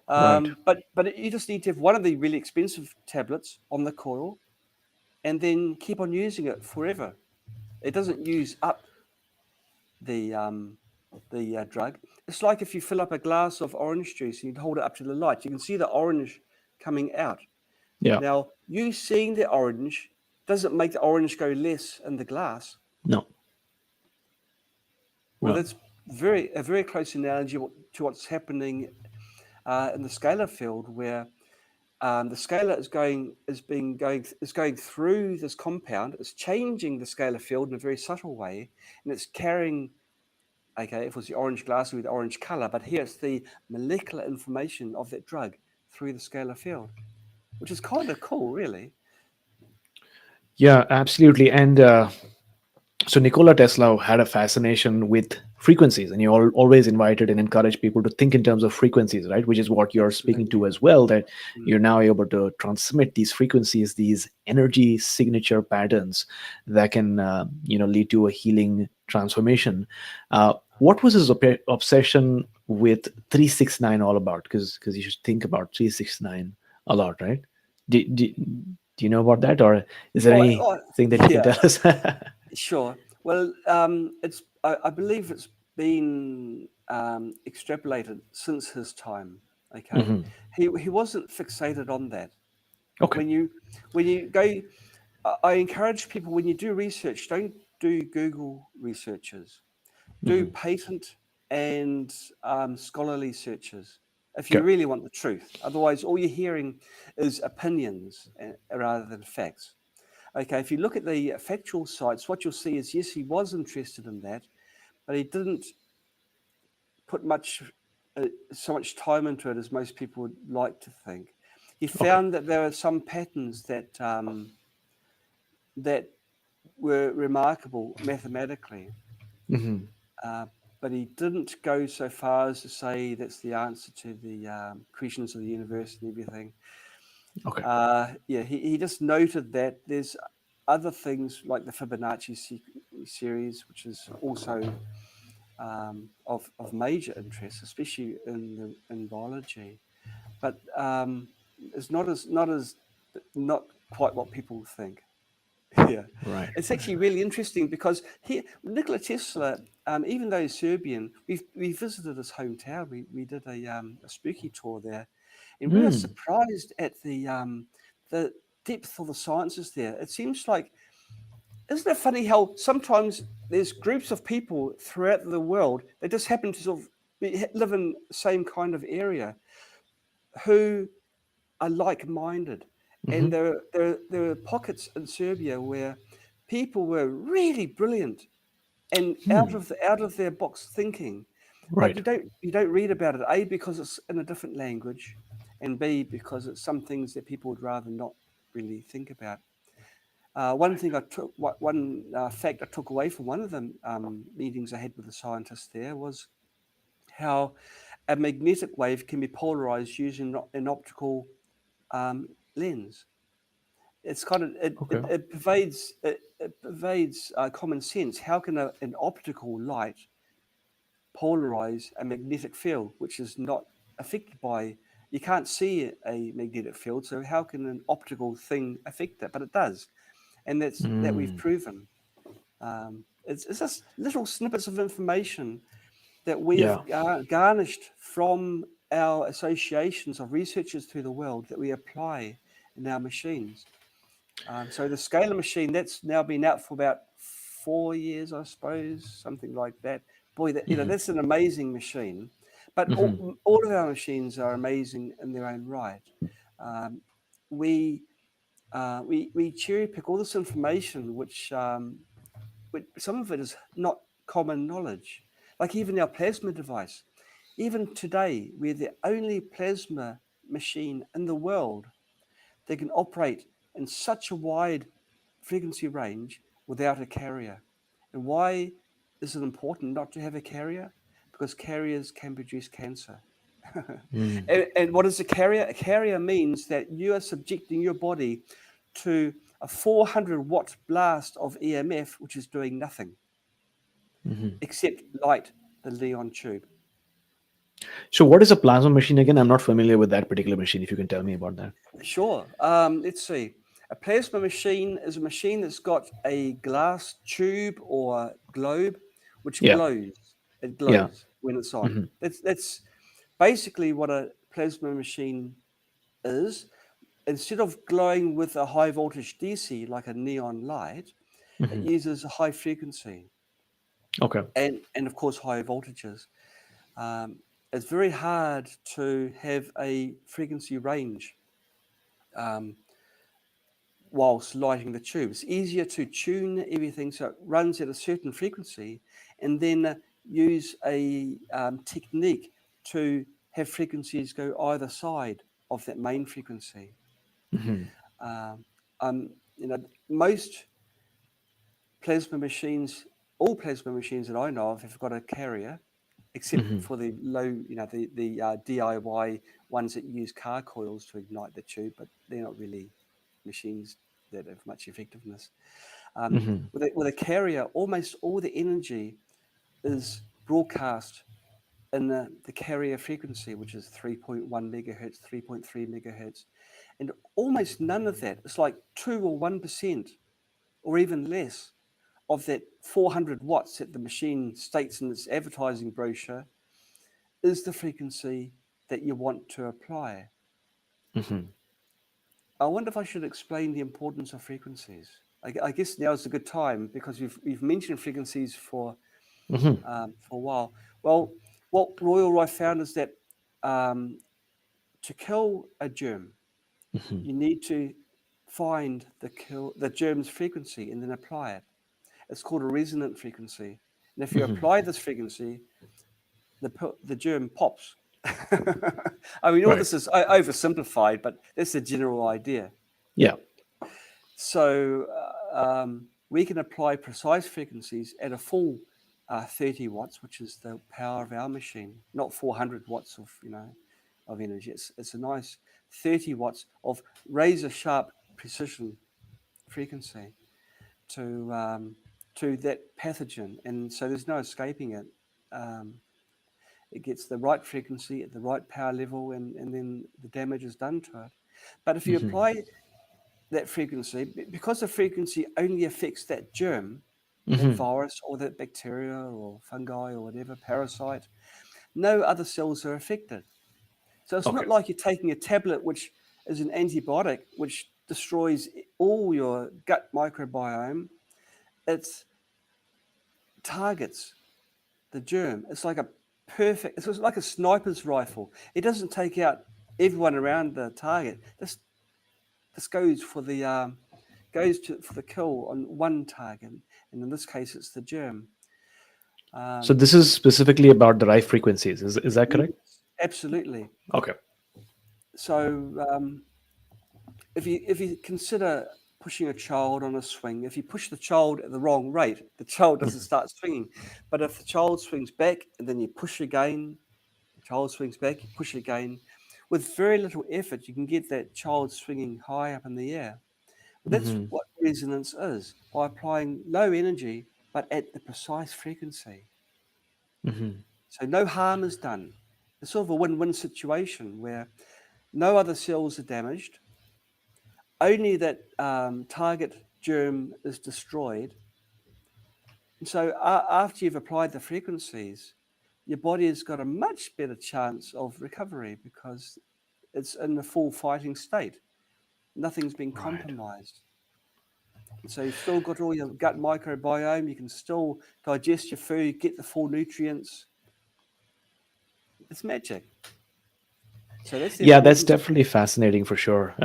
Right. But you just need to have one of the really expensive tablets on the coil, and then keep on using it forever. It doesn't use up the drug. It's like if you fill up a glass of orange juice and you hold it up to the light, you can see the orange coming out. Yeah. Now, you seeing the orange doesn't make the orange go less in the glass. No. Well, No. that's a very close analogy to what's happening in the scalar field, where the scalar is going through this compound. It's changing the scalar field in a very subtle way, and it's carrying. Okay, if it was the orange glass with the orange color, but here it's the molecular information of that drug through the scalar field, which is kind of cool, really. Yeah, absolutely. And so Nikola Tesla had a fascination with frequencies, and he always invited and encouraged people to think in terms of frequencies, right? Which is what you're speaking Absolutely. to as well. That Mm. you're now able to transmit these frequencies, these energy signature patterns that can, lead to a healing transformation. What was his obsession with 369 all about? Because you should think about 369 a lot, right? Do you know about that, or is there Oh, anything that you can yeah, tell us? sure. Well, I believe it's been extrapolated since his time. Okay, Hmm. he wasn't fixated on that. Okay. When you when you go, I encourage people, when you do research, don't do Google researches. Do Hmm. patent and scholarly searches if you Okay. really want the truth. Otherwise, all you're hearing is opinions rather than facts. Okay, if you look at the factual sites, what you'll see is, yes, he was interested in that, but he didn't put so much time into it as most people would like to think. He Okay. found that there are some patterns that were remarkable mathematically, Hmm. uh, but he didn't go so far as to say that's the answer to the questions of the universe and everything. Okay. Yeah, he just noted that there's other things like the Fibonacci series, which is also of major interest, especially in biology, but it's not quite what people think. Yeah, Right. it's Right. actually really interesting because Nikola Tesla, even though he's Serbian, we visited his hometown. We did a spooky tour there, and we were Mm. surprised at the depth of the sciences there. It seems like, isn't it funny how sometimes there's groups of people throughout the world that just happen to sort of live in the same kind of area, who are like-minded, and Hmm. there are pockets in Serbia where people were really brilliant, and Hmm. out of their box thinking. But Right. you don't read about it, A, because it's in a different language, and B, because it's some things that people would rather not really think about. One thing I took, one fact I took away from one of the meetings I had with the scientists there was how a magnetic wave can be polarized using an optical lens. It's kind of Okay. it pervades common sense. How can an optical light polarize a magnetic field, which is not affected by? You can't see a magnetic field, so how can an optical thing affect it? But it does, and that we've Mm. proven. It's just little snippets of information that we have Yeah. garnished from our associations of researchers through the world that we apply in our machines. So the Scalar machine, that's now been out for about 4 years, I suppose, something like that. Boy, Hmm. that's an amazing machine. But Hmm. all of our machines are amazing in their own right. Um, we we cherry pick all this information, which some of it is not common knowledge. Like even our plasma device. Even today, we're the only plasma machine in the world they can operate in such a wide frequency range without a carrier. And why is it important not to have a carrier? Because carriers can produce cancer. Mm. And what is a carrier? A carrier means that you are subjecting your body to a 400-watt blast of EMF, which is doing nothing Hmm. except light the neon tube. So, what is a plasma machine again? I'm not familiar with that particular machine. If you can tell me about that. Sure. Let's see. A plasma machine is a machine that's got a glass tube or globe which Yeah. glows. It Yeah. glows when it's on. Hmm. That's basically what a plasma machine is. Instead of glowing with a high voltage DC like a neon light, it Hmm. uses a high frequency Okay. and of course high voltages. Um, it's very hard to have a frequency range um, whilst lighting the tube. It's easier to tune everything so it runs at a certain frequency and then use a technique to have frequencies go either side of that main frequency. Hmm. Um, um, most plasma machines, all plasma machines that I know of have got a carrier, except Hmm. for the low, the DIY ones that use car coils to ignite the tube, but they're not really machines that have much effectiveness. Hmm. With a carrier, almost all the energy is broadcast in the carrier frequency, which is 3.1 megahertz, 3.3 megahertz, and almost none of that. It's like 2 or 1%, or even less, of that 400 watts that the machine states in its advertising brochure is the frequency that you want to apply. Hmm. I wonder if I should explain the importance of frequencies. I guess now is a good time because we've mentioned frequencies Hmm. for a while. Well, what Royal Rife found is that um, to kill a germ, Hmm. you need to find the germ's frequency and then apply it. It's called a resonant frequency. And if you Hmm. apply this frequency, the germ pops. I mean, all Right. this is oversimplified, but that's the general idea. Yeah. So we can apply precise frequencies at a full 30 watts, which is the power of our machine, not 400 watts of of energy. It's a nice 30 watts of razor sharp precision frequency to that pathogen, and so there's no escaping it. Um, it gets the right frequency at the right power level, and then the damage is done to it. But if you Hmm. apply that frequency, because the frequency only affects that germ, that Hmm. virus or that bacteria or fungi or whatever parasite, no other cells are affected. So it's Okay. not like you're taking a tablet which is an antibiotic which destroys all your gut microbiome. It targets the germ. It's like a perfect, it's like a sniper's rifle. It doesn't take out everyone around the target. This goes for the for the kill on one target, and in this case, it's the germ. So Um, this is specifically about the Rife frequencies. Is that yes, correct? absolutely. Okay. So if you consider pushing a child on a swing, if you push the child at the wrong rate, the child doesn't Mhm. start swinging. But if the child swings back and then you push again, the child swings back, you push again, with very little effort, you can get that child swinging high up in the air. Well, that's Mhm. what resonance is, by applying low energy but at the precise frequency. Mhm. So no harm is done. It's sort of a win-win situation where no other cells are damaged, only that target germ is destroyed. And so after you've applied the frequencies, your body has got a much better chance of recovery because it's in the full fighting state. Nothing's been Right. compromised. And so you've still got all your gut microbiome. You can still digest your food, get the full nutrients. It's magic. So that's the Yeah, that's importance. definitely fascinating for sure.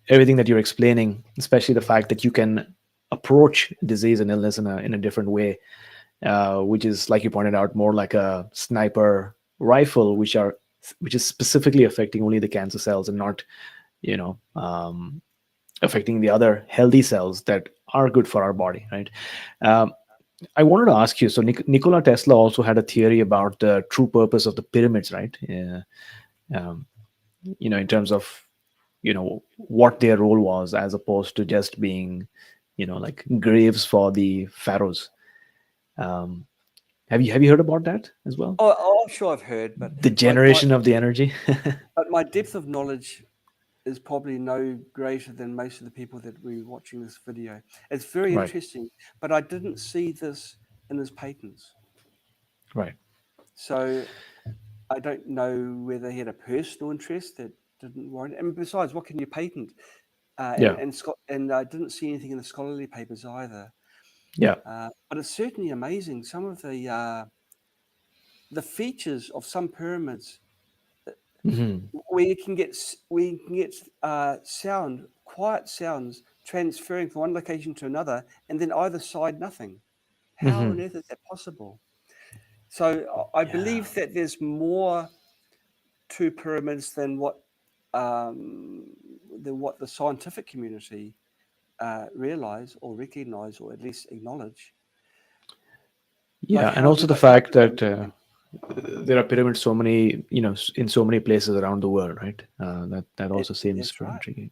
Everything that you're explaining, especially the fact that you can approach disease and illness in a different way, which is, like you pointed out, more like a sniper rifle, which is specifically affecting only the cancer cells and not, you know, affecting the other healthy cells that are good for our body, right? Um, I wanted to ask you. So Nikola Tesla also had a theory about the true purpose of the pyramids, right? Yeah. Um, in terms of what their role was, as opposed to just being, like graves for the pharaohs. Um, have you heard about that as well? Oh, I'm sure I've heard, but The generation of the energy. my depth of knowledge is probably no greater than most of the people that were watching this video. It's very Right. interesting, but I didn't see this in his patents. Right. So I don't know whether he had a personal interest that didn't warrant it. And besides, what can you patent? Yeah. And I didn't see anything in the scholarly papers either. Yeah. But it's certainly amazing. Some of the features of some pyramids Hmm. where you can get sound, quiet sounds transferring from one location to another, and then either side nothing. How on Hmm. earth is that possible? So I Yeah. believe that there's more to pyramids um, than what the scientific community realize or recognize or at least acknowledge. Like Yeah, and also the fact how did they that make them? there are pyramids so many, in so many places around the world, right? That also seems That's very right. intriguing.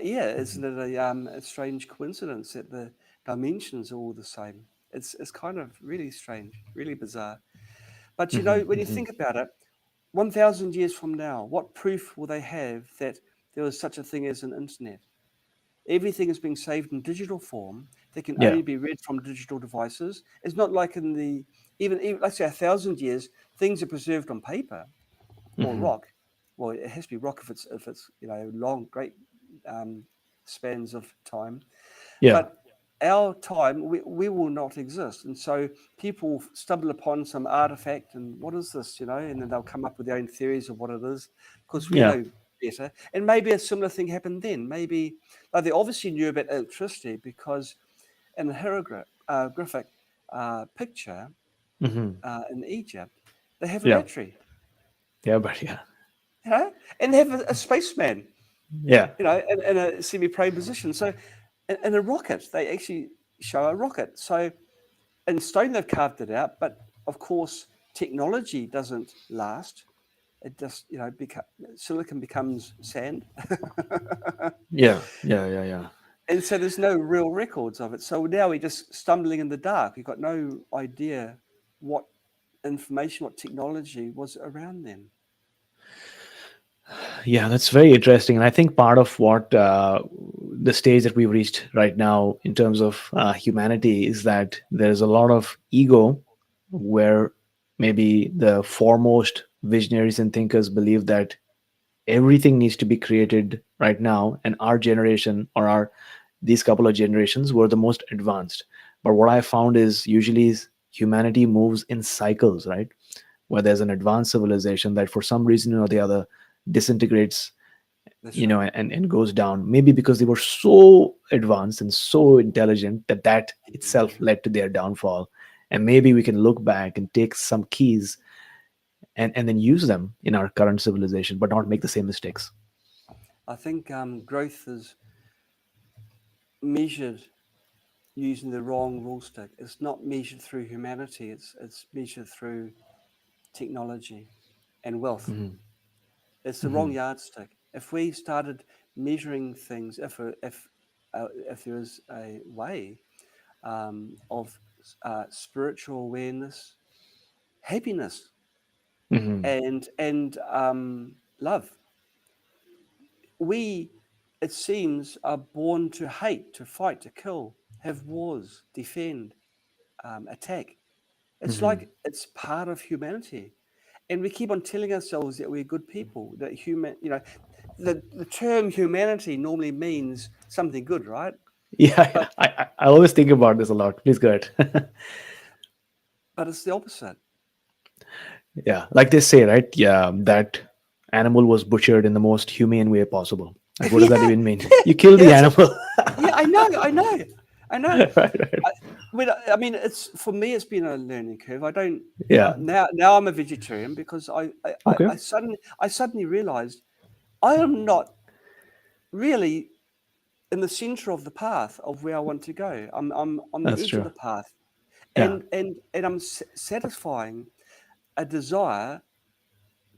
Yeah, isn't Mhm. it a strange coincidence that the dimensions are all the same? It's kind of really strange, really bizarre. But Hmm. when you Hmm. think about it, 1,000 years from now, what proof will they have that there was such a thing as an internet? Everything is being saved in digital form that can Yeah. only be read from digital devices. It's not like in the even let's say 1,000 years, things are preserved on paper or Hmm. rock. Well, it has to be rock if it's long, great um, spans of time. Yeah. But our time, we will not exist, and so people stumble upon some artifact, and what is this, and then they'll come up with their own theories of what it is, because we Yeah. know better. And maybe a similar thing happened then. Maybe they obviously knew about electricity because in the hieroglyphic picture Hmm. in Egypt, they have a Yeah. battery, Yeah. But yeah. you know, and they have a spaceman, Yeah. in a semi-prone position. So, in a rocket, they actually show a rocket. So, in stone, they've carved it out, but of course, technology doesn't last. It just, silicon becomes sand, Yeah. Yeah. Yeah. Yeah. and so there's no real records of it. So now we're just stumbling in the dark. We've got no idea what information, what technology was around then. Yeah, that's very interesting. And I think part of what the stage that we've reached right now in terms of humanity is that there's a lot of ego, where maybe the foremost visionaries and thinkers believe that everything needs to be created right now, and our generation, or our these couple of generations, were the most advanced. But what I found is usually humanity moves in cycles, right? Where there's an advanced civilization that for some reason or the other disintegrates, That's right. and goes down, maybe because they were so advanced and so intelligent that itself Yeah. led to their downfall. And maybe we can look back and take some keys and then use them in our current civilization, but not make the same mistakes. I think growth is measured using the wrong rule stick. It's not measured through humanity. It's measured through technology and wealth. Hmm. It's the wrong Hmm. yardstick. If we started measuring things, if there is a way of spiritual awareness, happiness, Hmm. and love, we, it seems, are born to hate, to fight, to kill, have wars, defend, attack. It's Hmm. like it's part of humanity. And we keep on telling ourselves that we're good people, that the term humanity normally means something good, right? Yeah, But yeah. I always think about this a lot. Please go ahead. but it's the opposite. Yeah, like they say, right? Yeah, that animal was butchered in the most humane way possible. Like, what does that Yeah, even mean? You kill the yes, animal. yeah, I know. Right, right. I, I mean, it's for me, it's been a learning curve. I don't Yeah. now. I'm a vegetarian because Okay. I suddenly realized I am not really in the center of the path of where I want to go. I'm on the That's edge of true. the path, Yeah. and I'm satisfying a desire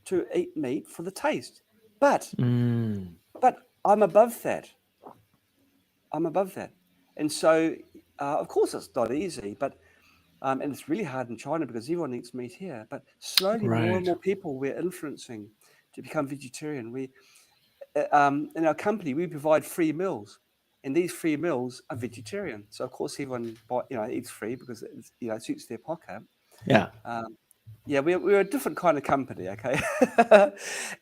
to eat meat for the taste. But Mm. I'm above that. I'm above that. And so, of course, it's not easy, but and it's really hard in China because everyone eats meat here. But slowly, more and Right. more people we're influencing to become vegetarian. We, in our company, we provide free meals, and these free meals are vegetarian. So of course, everyone eats free because it suits their pocket. Yeah. Um, yeah, we're a different kind of company, okay?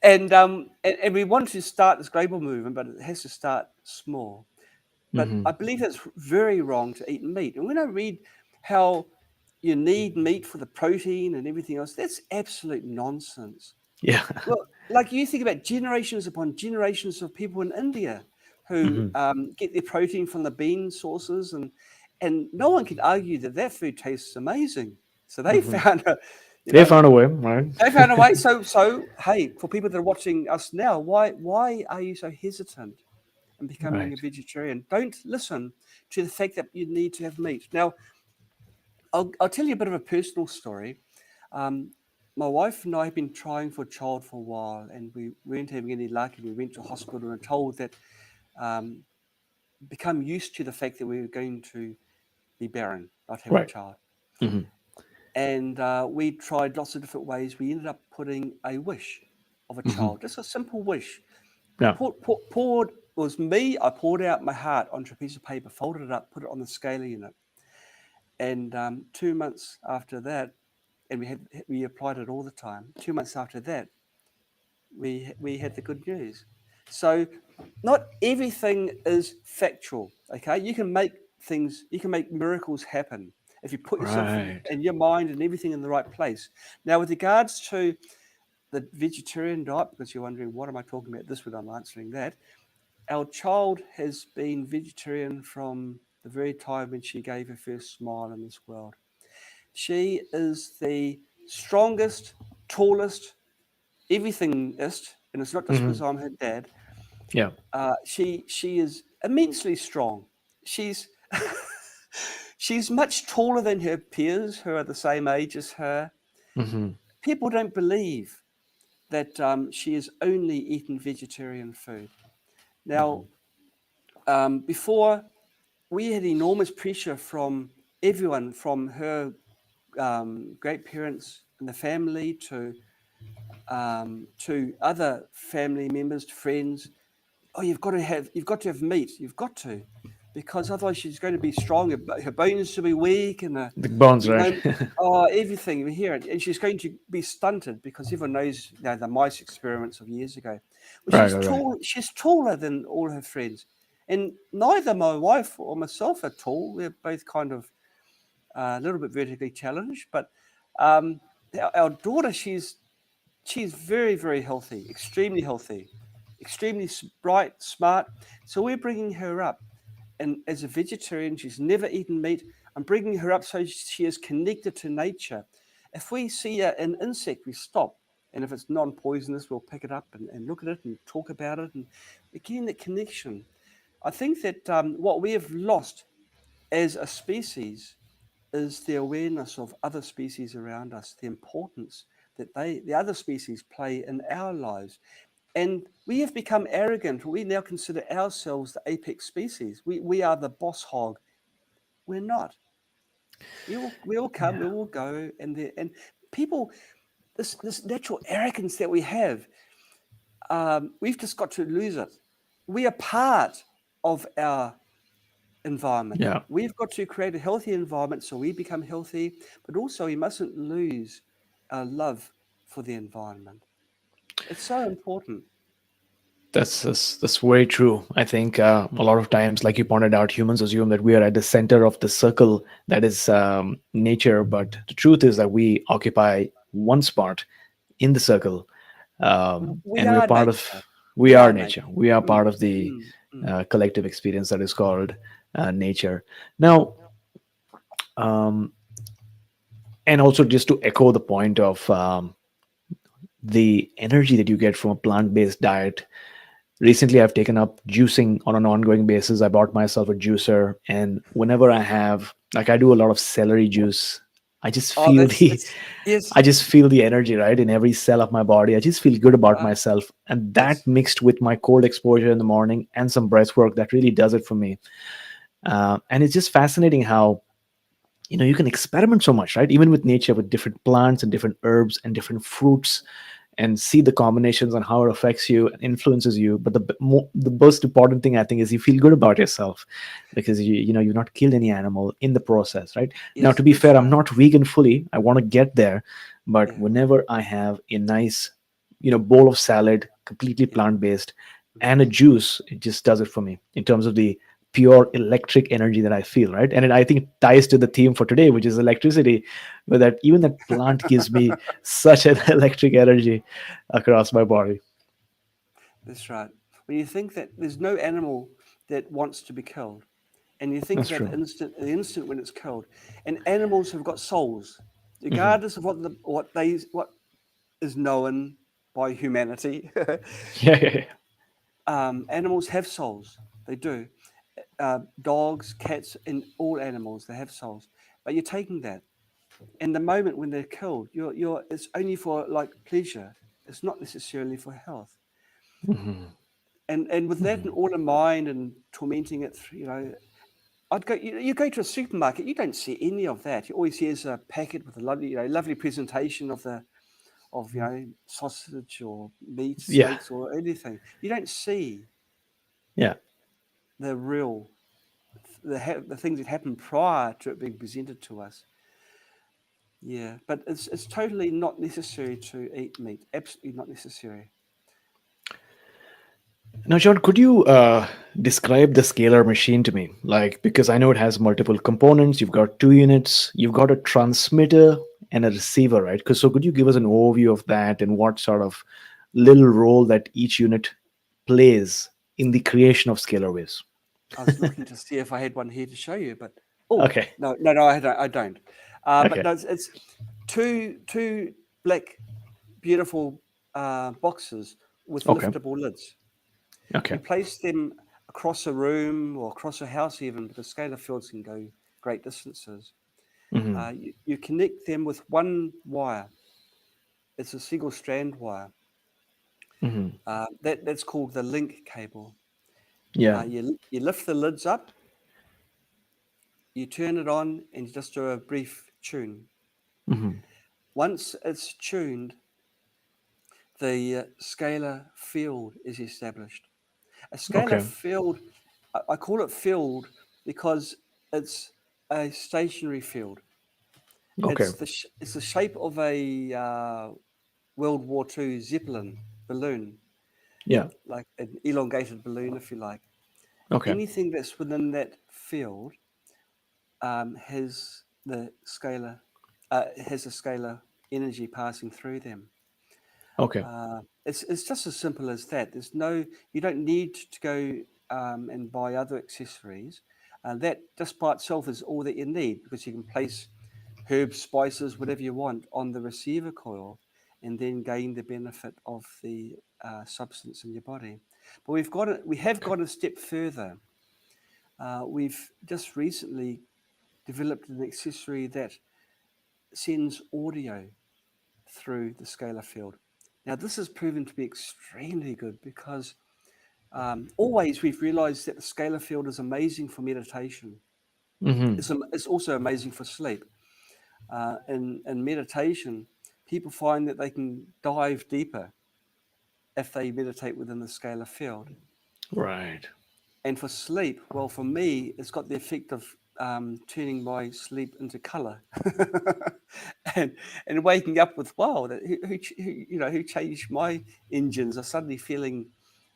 And we want to start this global movement, but it has to start small. But Hmm. I believe it's very wrong to eat meat. And when I read how you need meat for the protein and everything else, that's absolute nonsense. Yeah. Well, like you think about generations upon generations of people in India who Hmm. get their protein from the bean sources, and no one can argue that that food tastes amazing. So they Hmm. found a, you They know, found a way, right? they found a way. So hey, for people that are watching us now, why are you so hesitant in becoming a Right. vegetarian? Don't listen to the fact that you need to have meat. Now, I'll tell you a bit of a personal story. Um, my wife and I have been trying for a child for a while, and we weren't having any luck. And we went to hospital and were told that um, become used to the fact that we were going to be barren, not have a Right. child. Hmm. And we tried lots of different ways. We ended up putting a wish of a Hmm. child, just a simple wish. Yeah. Poured, it was me. I poured out my heart onto a piece of paper, folded it up, put it on the scaler unit. And 2 months after that, and we applied it all the time. 2 months after that, we had the good news. So not everything is factual. Okay, you can make miracles happen if you put yourself Right. and your mind and everything in the right place. Now, with regards to the vegetarian diet, because you're wondering what am I talking about this when I'm answering that, our child has been vegetarian from the very time when she gave her first smile in this world. She is the strongest, tallest, everythingist, and it's not just Hmm. because I'm her dad. Yeah. She is immensely strong. She's she's much taller than her peers who are the same age as her. Hmm. People don't believe that she has only eaten vegetarian food. Now, Hmm. before we had enormous pressure from everyone, from her great parents in the family to other family members, to friends. Oh, you've got to have meat. You've got to, because otherwise she's going to be strong. Her bones will be weak, and The bones, you right? know, oh, everything we hear it, and she's going to be stunted because everyone knows the mice experiments of years ago. Well, Right. Right. Right. She's taller than all her friends, and neither my wife or myself are tall. We're both kind of a little bit vertically challenged, but our daughter, she's very, very healthy, extremely healthy. extremely bright, smart. So we're bringing her up. And as a vegetarian, she's never eaten meat. I'm bringing her up so she is connected to nature. If we see an insect, we stop. And if it's non poisonous, we'll pick it up and look at it and talk about it. And we're getting that connection. I think that what we have lost as a species is the awareness of other species around us, the importance that the other species play in our lives. And we have become arrogant. We now consider ourselves the apex species. We are the boss hog. We're not. We all come, we Yeah. all go, and people, this natural arrogance that we have, we've just got to lose it. We are part of our environment. Yeah. We've got to create a healthy environment so we become healthy, but also we mustn't lose our love for the environment. It's so important. That's very true. I think a lot of times, like you pointed out, humans assume that we are at the center of the circle that is nature, but the truth is that we occupy one spot in the circle, We and we're are part of. nature. We We are are nature. nature. We are Mm, part of the mm, mm. collective experience that is called nature. Now, um, and also just to echo the point of the energy that you get from a plant-based diet. Recently, I've taken up juicing on an ongoing basis. I bought myself a juicer, and whenever I have, like, I do a lot of celery juice. I just Oh, feel the, it's yes, I just feel the energy, right, in every cell of my body. I just feel good about right. myself, and that Yes, mixed with my cold exposure in the morning and some breath work, that really does it for me. And it's just fascinating how you can experiment so much, right, even with nature, with different plants and different herbs and different fruits, and see the combinations and how it affects you and influences you. But the most important thing, I think, is you feel good about yourself because you've not killed any animal in the process, right? Now, to yes, be that's fair, I'm right. not vegan fully. I want to get there, but Yeah, whenever I have a nice bowl of salad, completely yeah. plant based, and a Mhm. juice, it just does it for me in terms of the pure electric energy that I feel, right? And I think it ties to the theme for today, which is electricity, where that even that plant gives me such an electric energy across my body. That's right. When you think that there's no animal that wants to be killed, and you think That's about true. the instant when it's killed, and animals have got souls, Hmm. regardless of what is known by humanity. Yeah, yeah, yeah. Animals have souls. They do. Dogs, cats, and all animals, they have souls. But you're taking that, and the moment when they're killed, it's only for like pleasure. It's not necessarily for health. Hmm. And with that in all in mind and tormenting it, I'd go. You go to a supermarket, you don't see any of that. You always see is a packet with a lovely presentation of sausage or meat, Yeah, steaks or anything. You don't see yeah. the real the things that happened prior to it being presented to us. Yeah, but it's totally not necessary to eat meat. Absolutely not necessary. Now, John, could you describe the scalar machine to me? Like, because I know it has multiple components. You've got two units. You've got a transmitter and a receiver, right? Because so, could you give us an overview of that and what sort of little role that each unit plays in the creation of scalar waves? I was looking to see if I had one here to show you, but oh Okay. no, no, no, I don't. I don't. But Okay. no, it's two black beautiful boxes with Okay. liftable lids. Okay. You place them across a room or across a house, even because scalar fields can go great distances. Hmm. You connect them with one wire. It's a single strand wire. Hmm. That's called the link cable. Yeah. You lift the lids up, you turn it on, and you just do a brief tune. Hmm. Once it's tuned, the scalar field is established. A scalar Okay. field, I call it field because it's a stationary field. Okay. It's the shape of a World War II Zeppelin balloon, Yeah. like an elongated balloon, if you like. Okay. Anything that's within that field has the scalar has a scalar energy passing through them. Okay. It's just as simple as that. You don't need to go and buy other accessories. That just by itself is all that you need, because you can place herbs, spices, whatever you want on the receiver coil, and then gain the benefit of the substance in your body. But we have gone a step further. We've just recently developed an accessory that sends audio through the scalar field. Now, this has proven to be extremely good because always we've realized that the scalar field is amazing for meditation. Mm-hmm. It's also amazing for sleep. In meditation, people find that they can dive deeper if they meditate within the scalar field. Right. And for sleep, well, for me, it's got the effect of turning my sleep into color, and waking up with wow, who changed my engines are suddenly feeling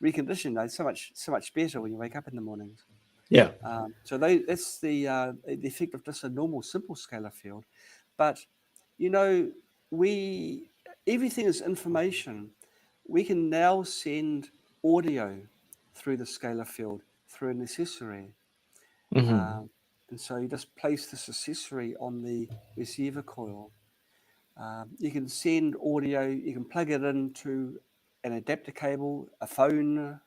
reconditioned. It's so much better when you wake up in the mornings. Yeah. That's the effect of just a normal simple scalar field, but you know we everything is information. We can now send audio through the scalar field through an accessory. Mm-hmm. Um, and so you just place this accessory on the receiver coil. You can send audio, you can plug it into an adapter cable, a phone,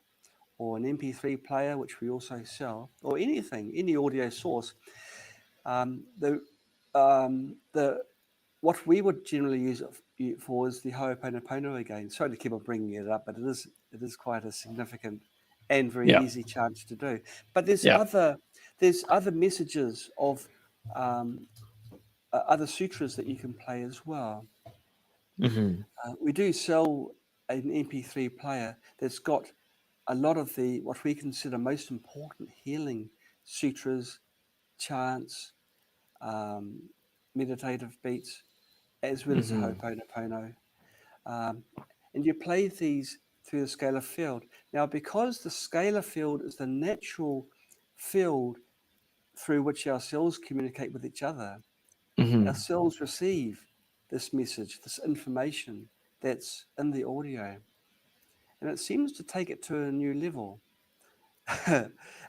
or an MP3 player, which we also sell, or anything, any audio source. The what we would generally use it for is the Ho'oponopono again. Sorry to keep on bringing it up, but it is quite a significant and very Yeah. easy chant to do. But Yeah. there's other messages of um, other sutras that you can play as well. Mm-hmm. We do sell an MP3 player that's got a lot of the what we consider most important healing sutras, chants, um, meditative beats, as well as the Mm-hmm. Ho'oponopono. Um, and you play these through the scalar field. Now, because the scalar field is the natural field through which our cells communicate with each other, our Mm-hmm. cells receive this message, this information that's in the audio, and it seems to take it to a new level.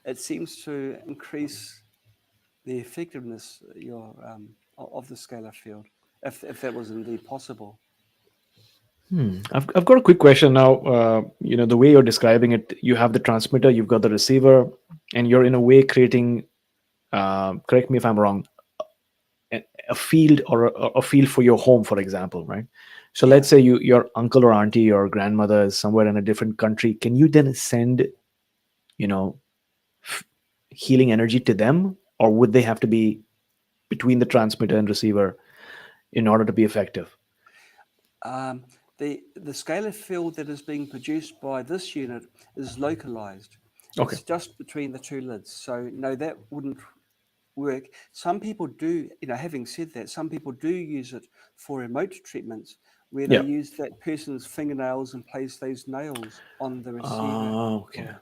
It seems to increase the effectiveness of the scalar field, if that was indeed possible. I've got a quick question now. The way you're describing it, you have the transmitter, you've got the receiver, and you're in a way creating, correct me if I'm wrong, a field or a field for your home, for example, right? So let's Yeah. say your uncle or auntie or grandmother is somewhere in a different country. Can you then send, you know, f- healing energy to them, or would they have to be between the transmitter and receiver in order to be effective? Um, the scalar field that is being produced by this unit is localized. Okay. It's just between the two lids. So no, that wouldn't work. Some people do, having said that, some people do use it for remote treatments where they Yeah. use that person's fingernails and place those nails on the receiver Okay. coil,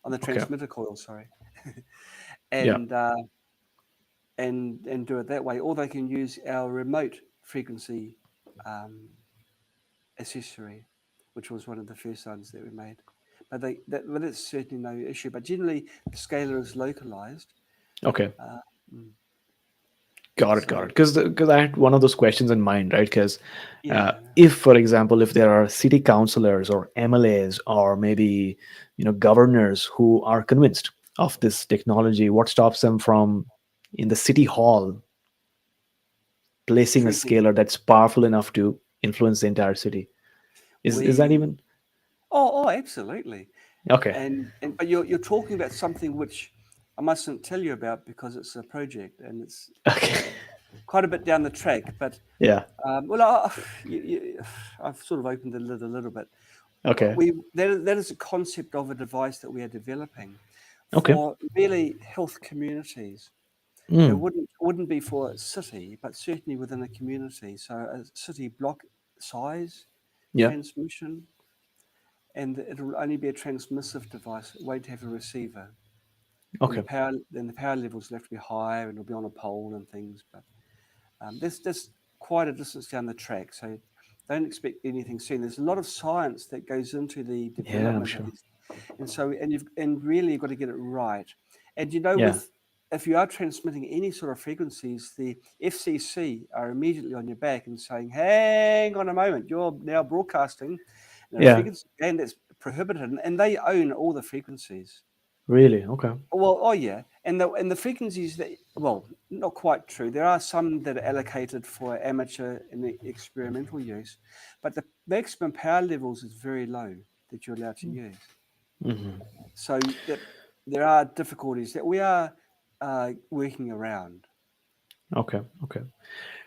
on the Okay. transmitter coil, sorry, Yeah. and do it that way. Or they can use our remote frequency um, accessory, which was one of the first ones that we made. But that's certainly no issue. But generally, the scalar is localized. Okay. Uh, mm, Got it. Got it. so Because I had one of those questions in mind, right? Because yeah, if, for example, if there are city councilors or MLAs or maybe governors who are convinced of this technology, what stops them from in the city hall placing a treating scalar that's powerful enough to influence the entire city? Is that we even oh absolutely. okay? And but you're talking about something which I mustn't tell you about because it's a project and it's Okay. quite a bit down the track. But Yeah. well, I've sort of opened the lid a little bit. Okay. That is a concept of a device that we are developing Okay. for really health communities. It Mm. wouldn't be for a city, but certainly within a community. So a city block size Yeah. transmission, and it'll only be a transmissive device. It won't have a receiver, and Okay. the power levels will have to be higher, and it'll be on a pole and things. But that's quite a distance down the track. So Don't expect anything soon. There's a lot of science that goes into the Yeah, I'm development of sure. these, and really you've got to get it right. And Yeah, with if you are transmitting any sort of frequencies, the FCC are immediately on your back and saying, "Hang on a moment, you're now broadcasting in a yeah, frequency band that's prohibited," and they own all the frequencies. really. Okay. Well, oh yeah, and the frequencies that, well, not quite true. There are some that are allocated for amateur and experimental use, but the maximum power levels is very low that you're allowed to use. Hmm. So that there are difficulties that we are working around. Okay. Okay.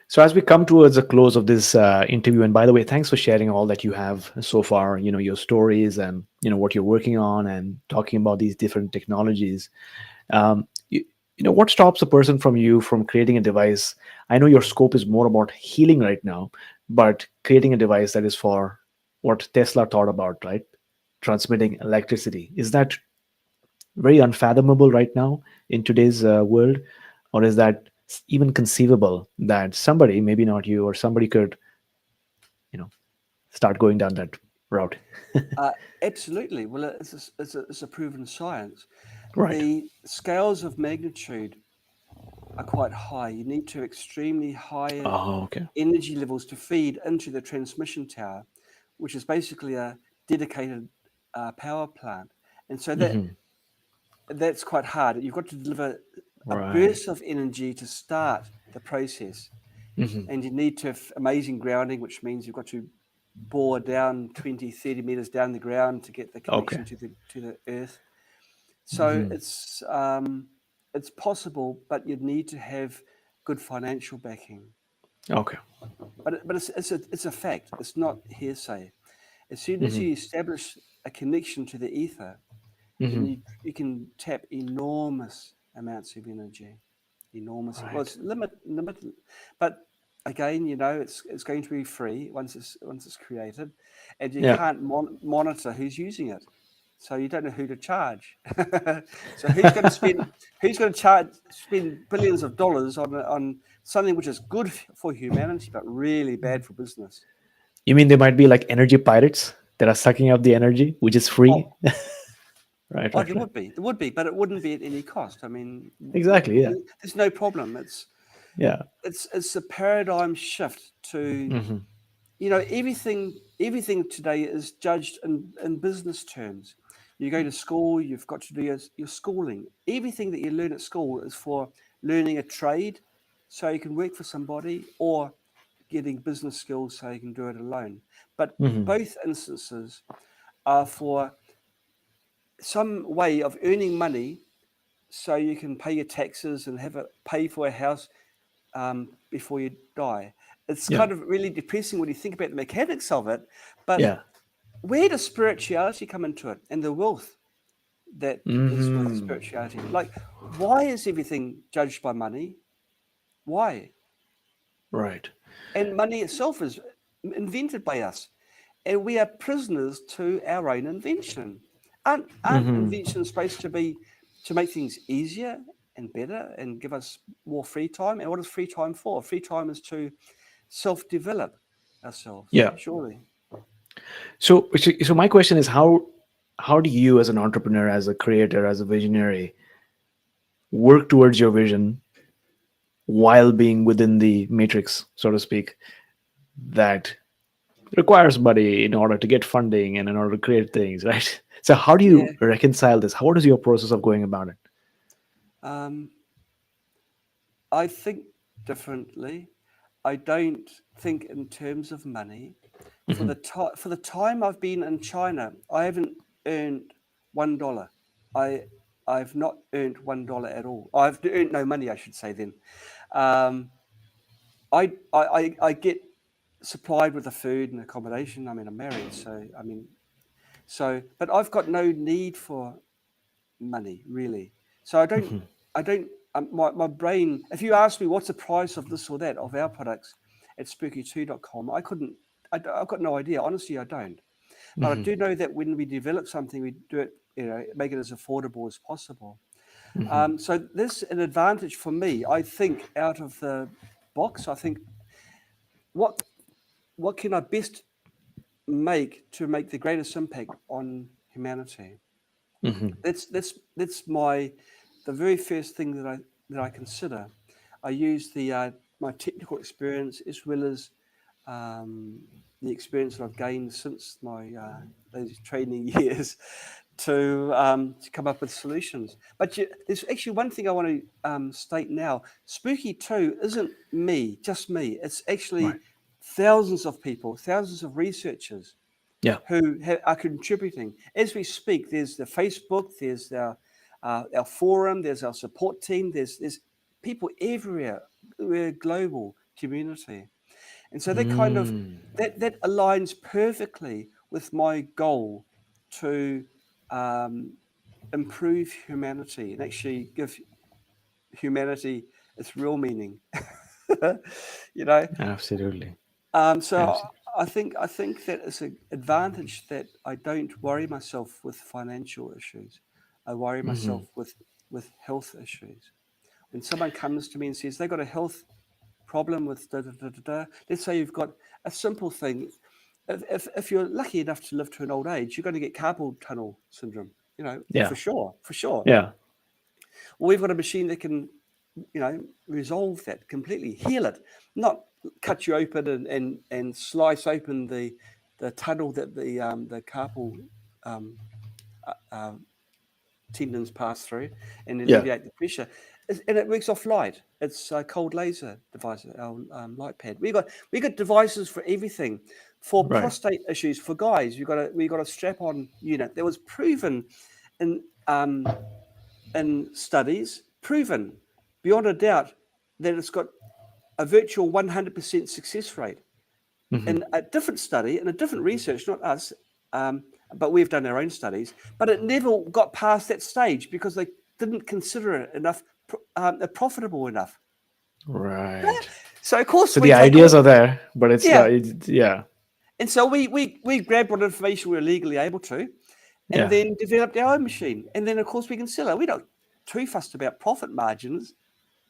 So as we come towards the close of this interview, and by the way, thanks for sharing all that you have so far. Your stories and what you're working on, and talking about these different technologies. Um, you, what stops a person from creating a device? I know your scope is more about healing right now, but creating a device that is for what Tesla thought about, right? Transmitting electricity. Is that very unfathomable right now in today's world, or is that even conceivable that somebody, maybe not you, or somebody could, you know, start going down that route? Uh, Absolutely. Well, it's a proven science. Right. The scales of magnitude are quite high. You need to extremely high Oh, okay. energy levels to feed into the transmission tower, which is basically a dedicated power plant. And so Hmm. that's quite hard. You've got to deliver a Right. burst of energy to start the process. Hmm. And you need to have amazing grounding, which means you've got to bore down 20, 30 meters down the ground to get the Okay. connection to the earth. So Hmm. it's possible, but you'd need to have good financial backing. Okay. But it's a fact. It's not hearsay. As soon as Hmm. you establish a connection to the ether, then Hmm. you can tap enormous amounts of energy. Enormous. Well, Right. it's limited, but again, it's going to be free once it's created, and you Yeah. can't monitor who's using it, so you don't know who to charge. So who's going to charge spend billions of dollars on something which is good for humanity but really bad for business? You mean there might be like energy pirates that are sucking up the energy, which is free? Oh, Right. oh, Right. Right. there would be, but it wouldn't be at any cost. I mean, Exactly. Yeah. there's no problem. Yeah. It's a paradigm shift to, Hmm. everything today is judged in business terms. You go to school, you've got to do your schooling. Everything that you learn at school is for learning a trade so you can work for somebody, or getting business skills so you can do it alone. But Hmm. both instances are for some way of earning money so you can pay your taxes and pay for a house before you die. It's Yeah. kind of really depressing when you think about the mechanics of it, but Yeah. where does spirituality come into it, and the wealth that is with Hmm. spirituality? Like, why is everything judged by money? Why? Right. And money itself is invented by us, and we are prisoners to our own invention. Aren't Hmm. inventions supposed to make things easier and better and give us more free time? And what is free time for? Free time is to self-develop ourselves, Yeah. surely. So my question is, how do you, as an entrepreneur, as a creator, as a visionary, work towards your vision while being within the matrix, so to speak, that requires money in order to get funding and in order to create things, right? So how do Yeah. you reconcile this? What is your process of going about it? Um, I think differently. I don't think in terms of money. Hmm. For the time I've been in China, I haven't earned $1. I I've not earned $1 at all. I've earned no money, I should say. Then, um, I get supplied with the food and accommodation. I mean, I'm married, so but I've got no need for money really. So Hmm. I don't my brain. If you ask me what's the price of this or that of our products at spooky2.com, I couldn't. I've got no idea. Honestly, I don't. But I Hmm. do know that when we develop something, we do it, make it as affordable as possible. Hmm. So this an advantage for me. I think out of the box. I think what what can I best make to make the greatest impact on humanity? Hmm. That's my the very first thing that I consider. I use my technical experience as well as um, the experience that I've gained since my those training years to come up with solutions. But there's actually one thing I want to state now. Spooky 2 isn't just me. It's Right. actually thousands of people, thousands of researchers Yeah. who are contributing. As we speak, there's the Facebook, there's our forum, there's our support team, there's people everywhere. We're a global community. And so that kind of Mm. that aligns perfectly with my goal to um, improve humanity and actually give humanity its real meaning. you know, Absolutely. so Absolutely. I think that it's an advantage that I don't worry myself with financial issues. I worry Hmm. myself with health issues. When someone comes to me and says they got a health problem with da da da da da, let's say you've got a simple thing. If you're lucky enough to live to an old age, you're going to get carpal tunnel syndrome. Yeah. For sure, for sure. Yeah. Well, we've got a machine that can resolve that completely, heal it, not cut you open and slice open the tunnel that the carpal um, uh, uh, tendons pass through and Yeah. alleviate the pressure. And it works off light. It's a cold laser device, our light pad. We got devices for everything. For Right. prostate issues for guys, we got a strap-on unit that was proven in studies, proven beyond a doubt that it's got a virtual 100% success rate. Hmm. In a different study, in a different research, not us, but we've done our own studies, but it never got past that stage because they didn't consider it enough profitable enough. Right. So of course So we the take ideas all, are there, but yeah, yeah. and so we grabbed what information we were legally able to, and Yeah. then developed our own machine, and then of course we can sell it. We're not too fussed about profit margins.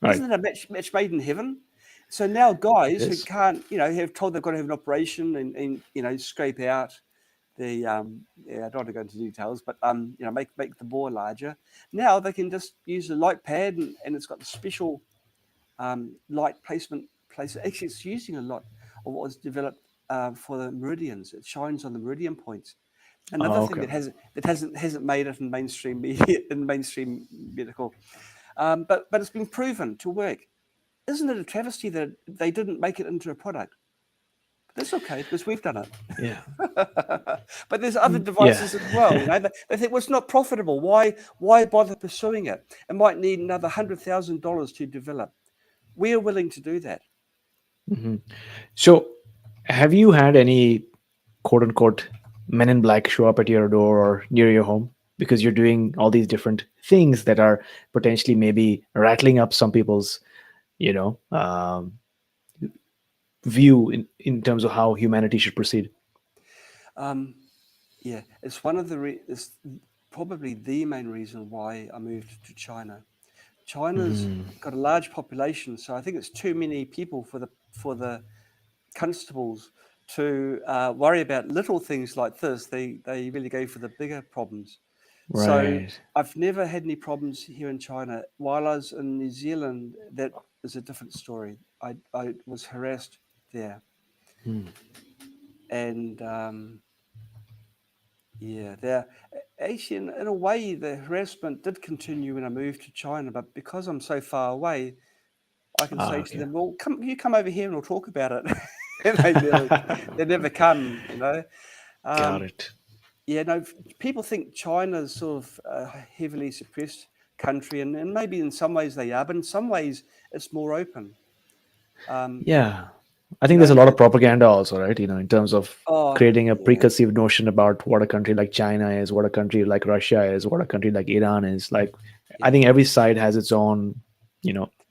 Right. Isn't it a match made in heaven? So now It guys who is. can't, have told they've got to have an operation and scrape out the I don't want to go into details, but make the bore larger. Now they can just use a light pad and it's got the special light placement place. Actually, it's using a lot of what was developed for the meridians. It shines on the meridian points. Another Oh, thing okay. that hasn't made it in mainstream media in mainstream medical, but it's been proven to work. Isn't it a travesty that they didn't make it into a product? But that's okay because we've done it. Yeah. But there's other Yeah. devices as well. They think, well, it's not profitable. Why bother pursuing it? It might need another $100,000 to develop. We are willing to do that. Hmm. So, have you had any quote unquote men in black show up at your door or near your home because you're doing all these different things that are potentially maybe rattling up some people's, you know, view in terms of how humanity should proceed? Um, yeah, it's one of it's probably the main reason why I moved to China. China's Hmm. got a large population, so I think it's too many people for the constables to worry about little things like this. They really go for the bigger problems. So Right. I've never had any problems here in China. While I was in New Zealand, that is a different story. I was harassed there, Hmm. and yeah, there actually in a way the harassment did continue when I moved to China. But because I'm so far away, I can Ah, say to okay. them, "Well, come over here and we'll talk about it." and they never come. Got Um, it. Yeah, no, people think China's sort of a heavily suppressed country, and maybe in some ways they are, but in some ways it's more open. Um, Yeah. I you think know, there's a lot the, of propaganda also, right? In terms of oh, creating a yeah, preconceived notion about what a country like China is, what a country like Russia is, what a country like Iran is. Like, I yeah, think every side has its own,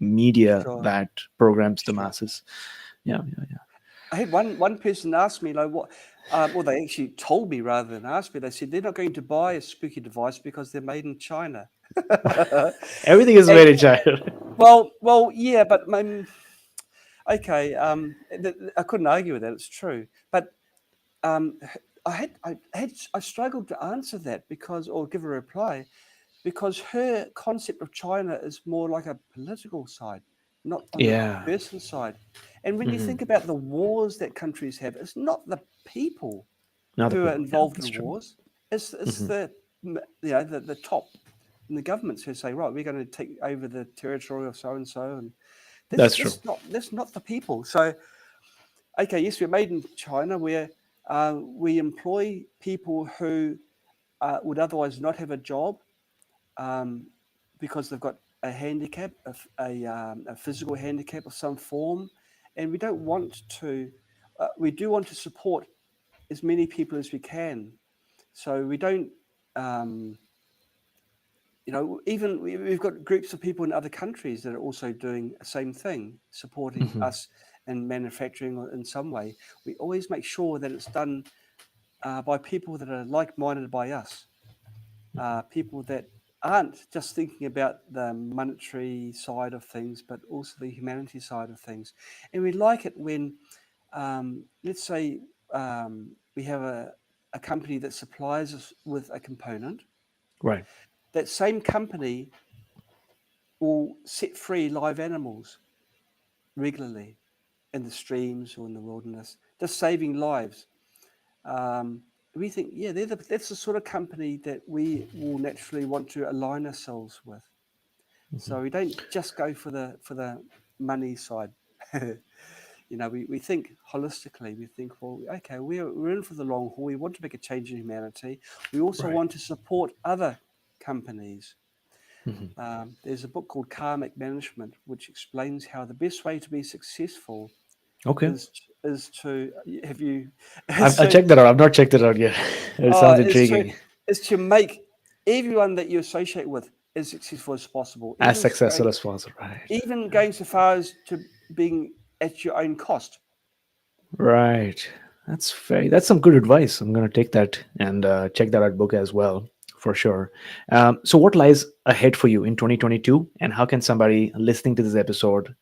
media sure, that programs the sure. masses. Yeah, yeah, yeah. I had one person ask me, like, what, well, they actually told me rather than ask me, they said they're not going to buy a spooky device because they're made in China. Everything is and, made in China. well, yeah, but Okay, I couldn't argue with that. It's true, but um, I struggled to answer that because, or give a reply, because her concept of China is more like a political side, not on the Yeah. person side. And when you Hmm. think about the wars that countries have, it's not the people Not the who are people. Yeah, involved that's in true. wars. It's Hmm. the top and the governments who say, right, we're going to take over the territory of so and so, and That's true. that's not the people. So okay, yes, we're made in China, where we employ people who would otherwise not have a job, um, because they've got a handicap, a physical handicap of some form, and we don't want to. We do want to support as many people as we can. So we don't. Um, even we've got groups of people in other countries that are also doing the same thing, supporting Hmm. us in manufacturing in some way. We always make sure that it's done by people that are like-minded by us, people that aren't just thinking about the monetary side of things, but also the humanity side of things. And we like it when, let's say, we have a company that supplies us with a component. Right. That same company will set free live animals regularly in the streams or in the wilderness, just saving lives. Um, we think, yeah, that's the sort of company that we will naturally want to align ourselves with. Hmm. So we don't just go for the money side. We think holistically. We think, well, okay, we're in for the long haul. We want to make a change in humanity. We also Right. want to support other companies. Hmm. There's a book called Karmic Management, which explains how the best way to be successful Okay. is to have you is I to checked that out. I've not checked it out yet. It uh, sounds is to intriguing. is to make everyone that you associate with as successful as possible, As successful as possible. Right. even going so far as to being at your own cost. Right. That's some good advice. I'm going to take that and check that out book as well for sure. So what lies ahead for you in 2022, and how can somebody listening to this episode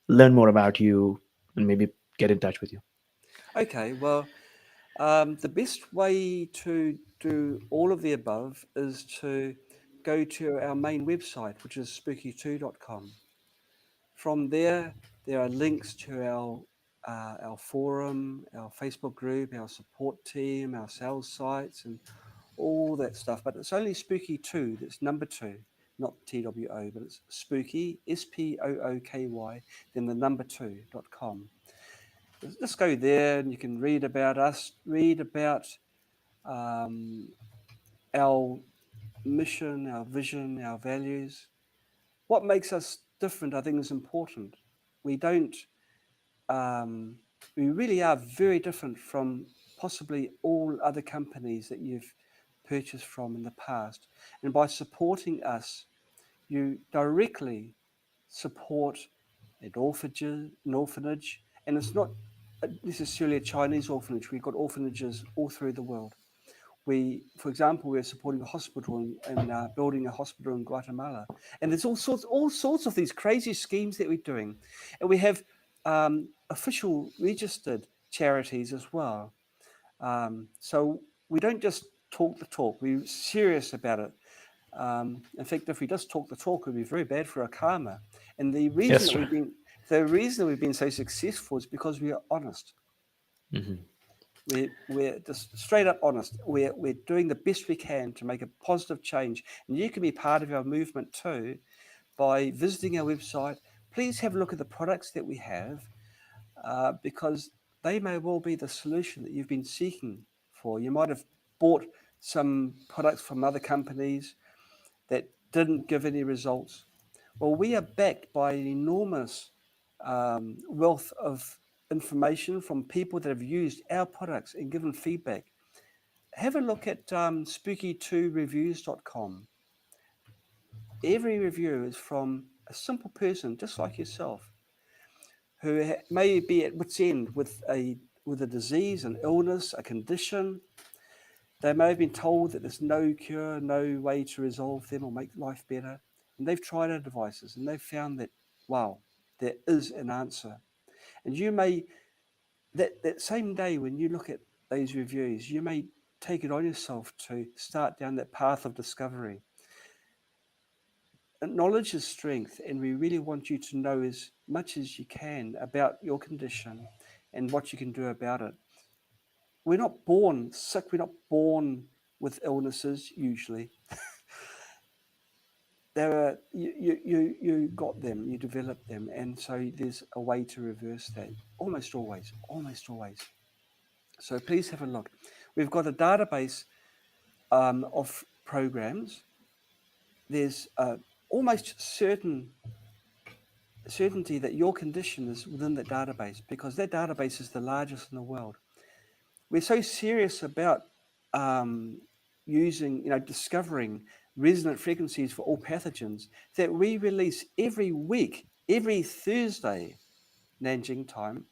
learn more about you and maybe get in touch with you? Okay, well, the best way to do all of the above is to go to our main website, which is spooky2.com. From there, there are links to our forum, our Facebook group, our support team, our sales sites, and all that stuff. But it's only Spooky 2, that's number 2, not TWO, but it's Spooky, SPOOKY, then the number 2.com. Just go there and you can read about us, read about um, our mission, our vision, our values. What makes us different, I think, is important. We don't um, we really are very different from possibly all other companies that you've purchased from in the past. And by supporting us, you directly support an orphanage, and it's not necessarily a Chinese orphanage. We've got orphanages all through the world. For example, we're supporting a hospital and building a hospital in Guatemala, and there's all sorts of these crazy schemes that we're doing, and we have official registered charities as well. So we don't just talk the talk; we're serious about it. In fact, if we just talk the talk, it would be very bad for our karma. And Yes, sir. the reason that we've been so successful is because we are honest. Hmm. We're just straight up honest. We're doing the best we can to make a positive change, and you can be part of our movement too by visiting our website. Please have a look at the products that we have, because they may well be the solution that you've been seeking for. You might have bought some products from other companies that didn't give any results. Well, we are backed by an enormous wealth of information from people that have used our products and given feedback. Have a look at spooky2reviews.com. Every review is from a simple person just like yourself who may be at wit's end with a disease, an illness, a condition. They may have been told that there's no cure, no way to resolve them or make life better. And they've tried our devices and they've found that, wow, there is an answer. And you may, that same day when you look at those reviews, you may take it on yourself to start down that path of discovery. And knowledge is strength, and we really want you to know as much as you can about your condition and what you can do about it. We're not born sick, we're not born with illnesses usually. You got them, you developed them, and so there's a way to reverse that. Almost always, almost always. So please have a look. We've got a database of programs. There's almost certainty that your condition is within that database, because that database is the largest in the world. We're so serious about discovering resonant frequencies for all pathogens that we release every week, every Thursday, Nanjing time,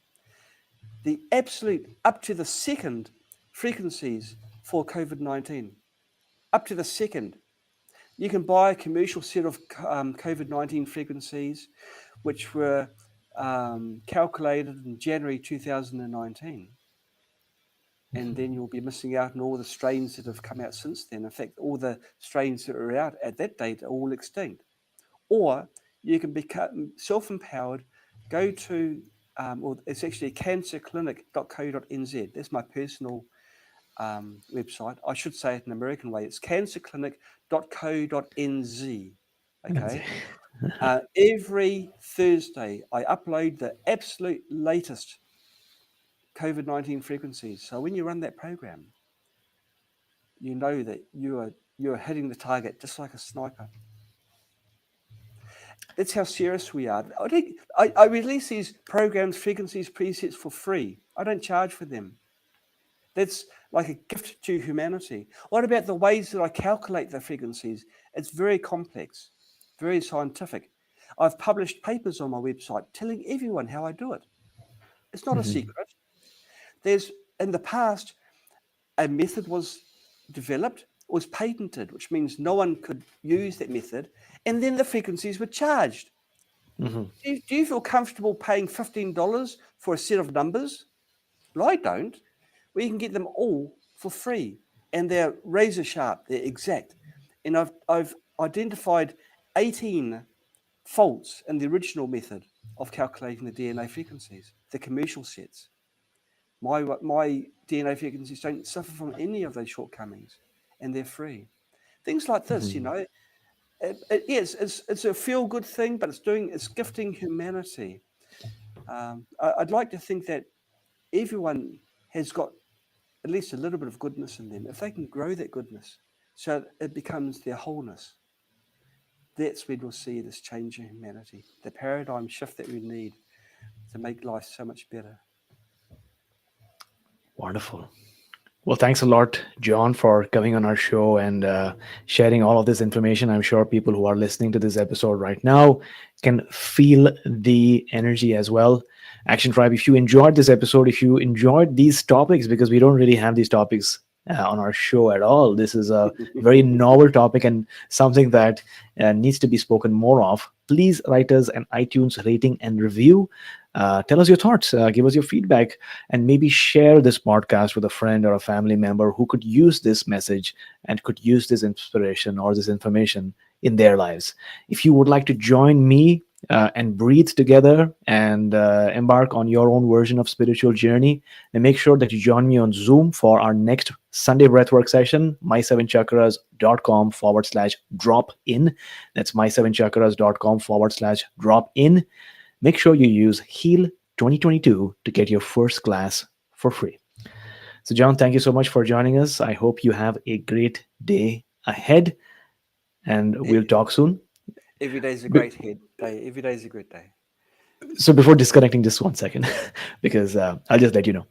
the absolute up to the second frequencies for COVID-19. Up to the second. You can buy a commercial set of COVID-19 frequencies, which were calculated in January 2019. And then you'll be missing out on all the strains that have come out since then. In fact, all the strains that were out at that date are all extinct. Or you can become self-empowered, go to, or it's actually cancerclinic.co.nz. That's my personal website. I should say it in an American way. It's cancerclinic.co.nz. Okay. Every Thursday, I upload the absolute latest COVID-19 frequencies. So when you run that program, you know that you're hitting the target just like a sniper. That's how serious we are. I release these programs, frequencies, presets for free. I don't charge for them. That's like a gift to humanity. What about the ways that I calculate the frequencies? It's very complex, very scientific. I've published papers on my website telling everyone how I do it. It's not a secret. There's, in the past, a method was developed, was patented, which means no one could use that method, and then the frequencies were charged. Do you feel comfortable paying $15 for a set of numbers? Well, I don't. We can get them all for free, and they're razor sharp, they're exact. And I've identified 18 faults in the original method of calculating the DNA frequencies, the commercial sets. My DNA frequencies don't suffer from any of those shortcomings, and they're free. Things like this, yes, it's a feel-good thing, but it's gifting humanity. I'd like to think that everyone has got at least a little bit of goodness in them. If they can grow that goodness, so it becomes their wholeness, that's when we'll see this change in humanity, the paradigm shift that we need to make life so much better. Wonderful. Well, thanks a lot, John, for coming on our show and sharing all of this information. I'm sure people who are listening to this episode right now can feel the energy as well. Action Tribe, if you enjoyed this episode, if you enjoyed these topics, because we don't really have these topics on our show at all, this is a very novel topic and something that needs to be spoken more of. Please write us an iTunes rating and review. Tell us your thoughts, give us your feedback, and maybe share this podcast with a friend or a family member who could use this message and could use this inspiration or this information in their lives. If you would like to join me and breathe together and embark on your own version of spiritual journey, then make sure that you join me on Zoom for our next Sunday breathwork session, my7chakras.com/drop in. That's my7chakras.com/drop in. Make sure you use Heal 2022 to get your first class for free. So, John, thank you so much for joining us. I hope you have a great day ahead, and we'll talk soon. Every day is a great day. Every day is a great day. So, before disconnecting, just 1 second, because I'll just let you know.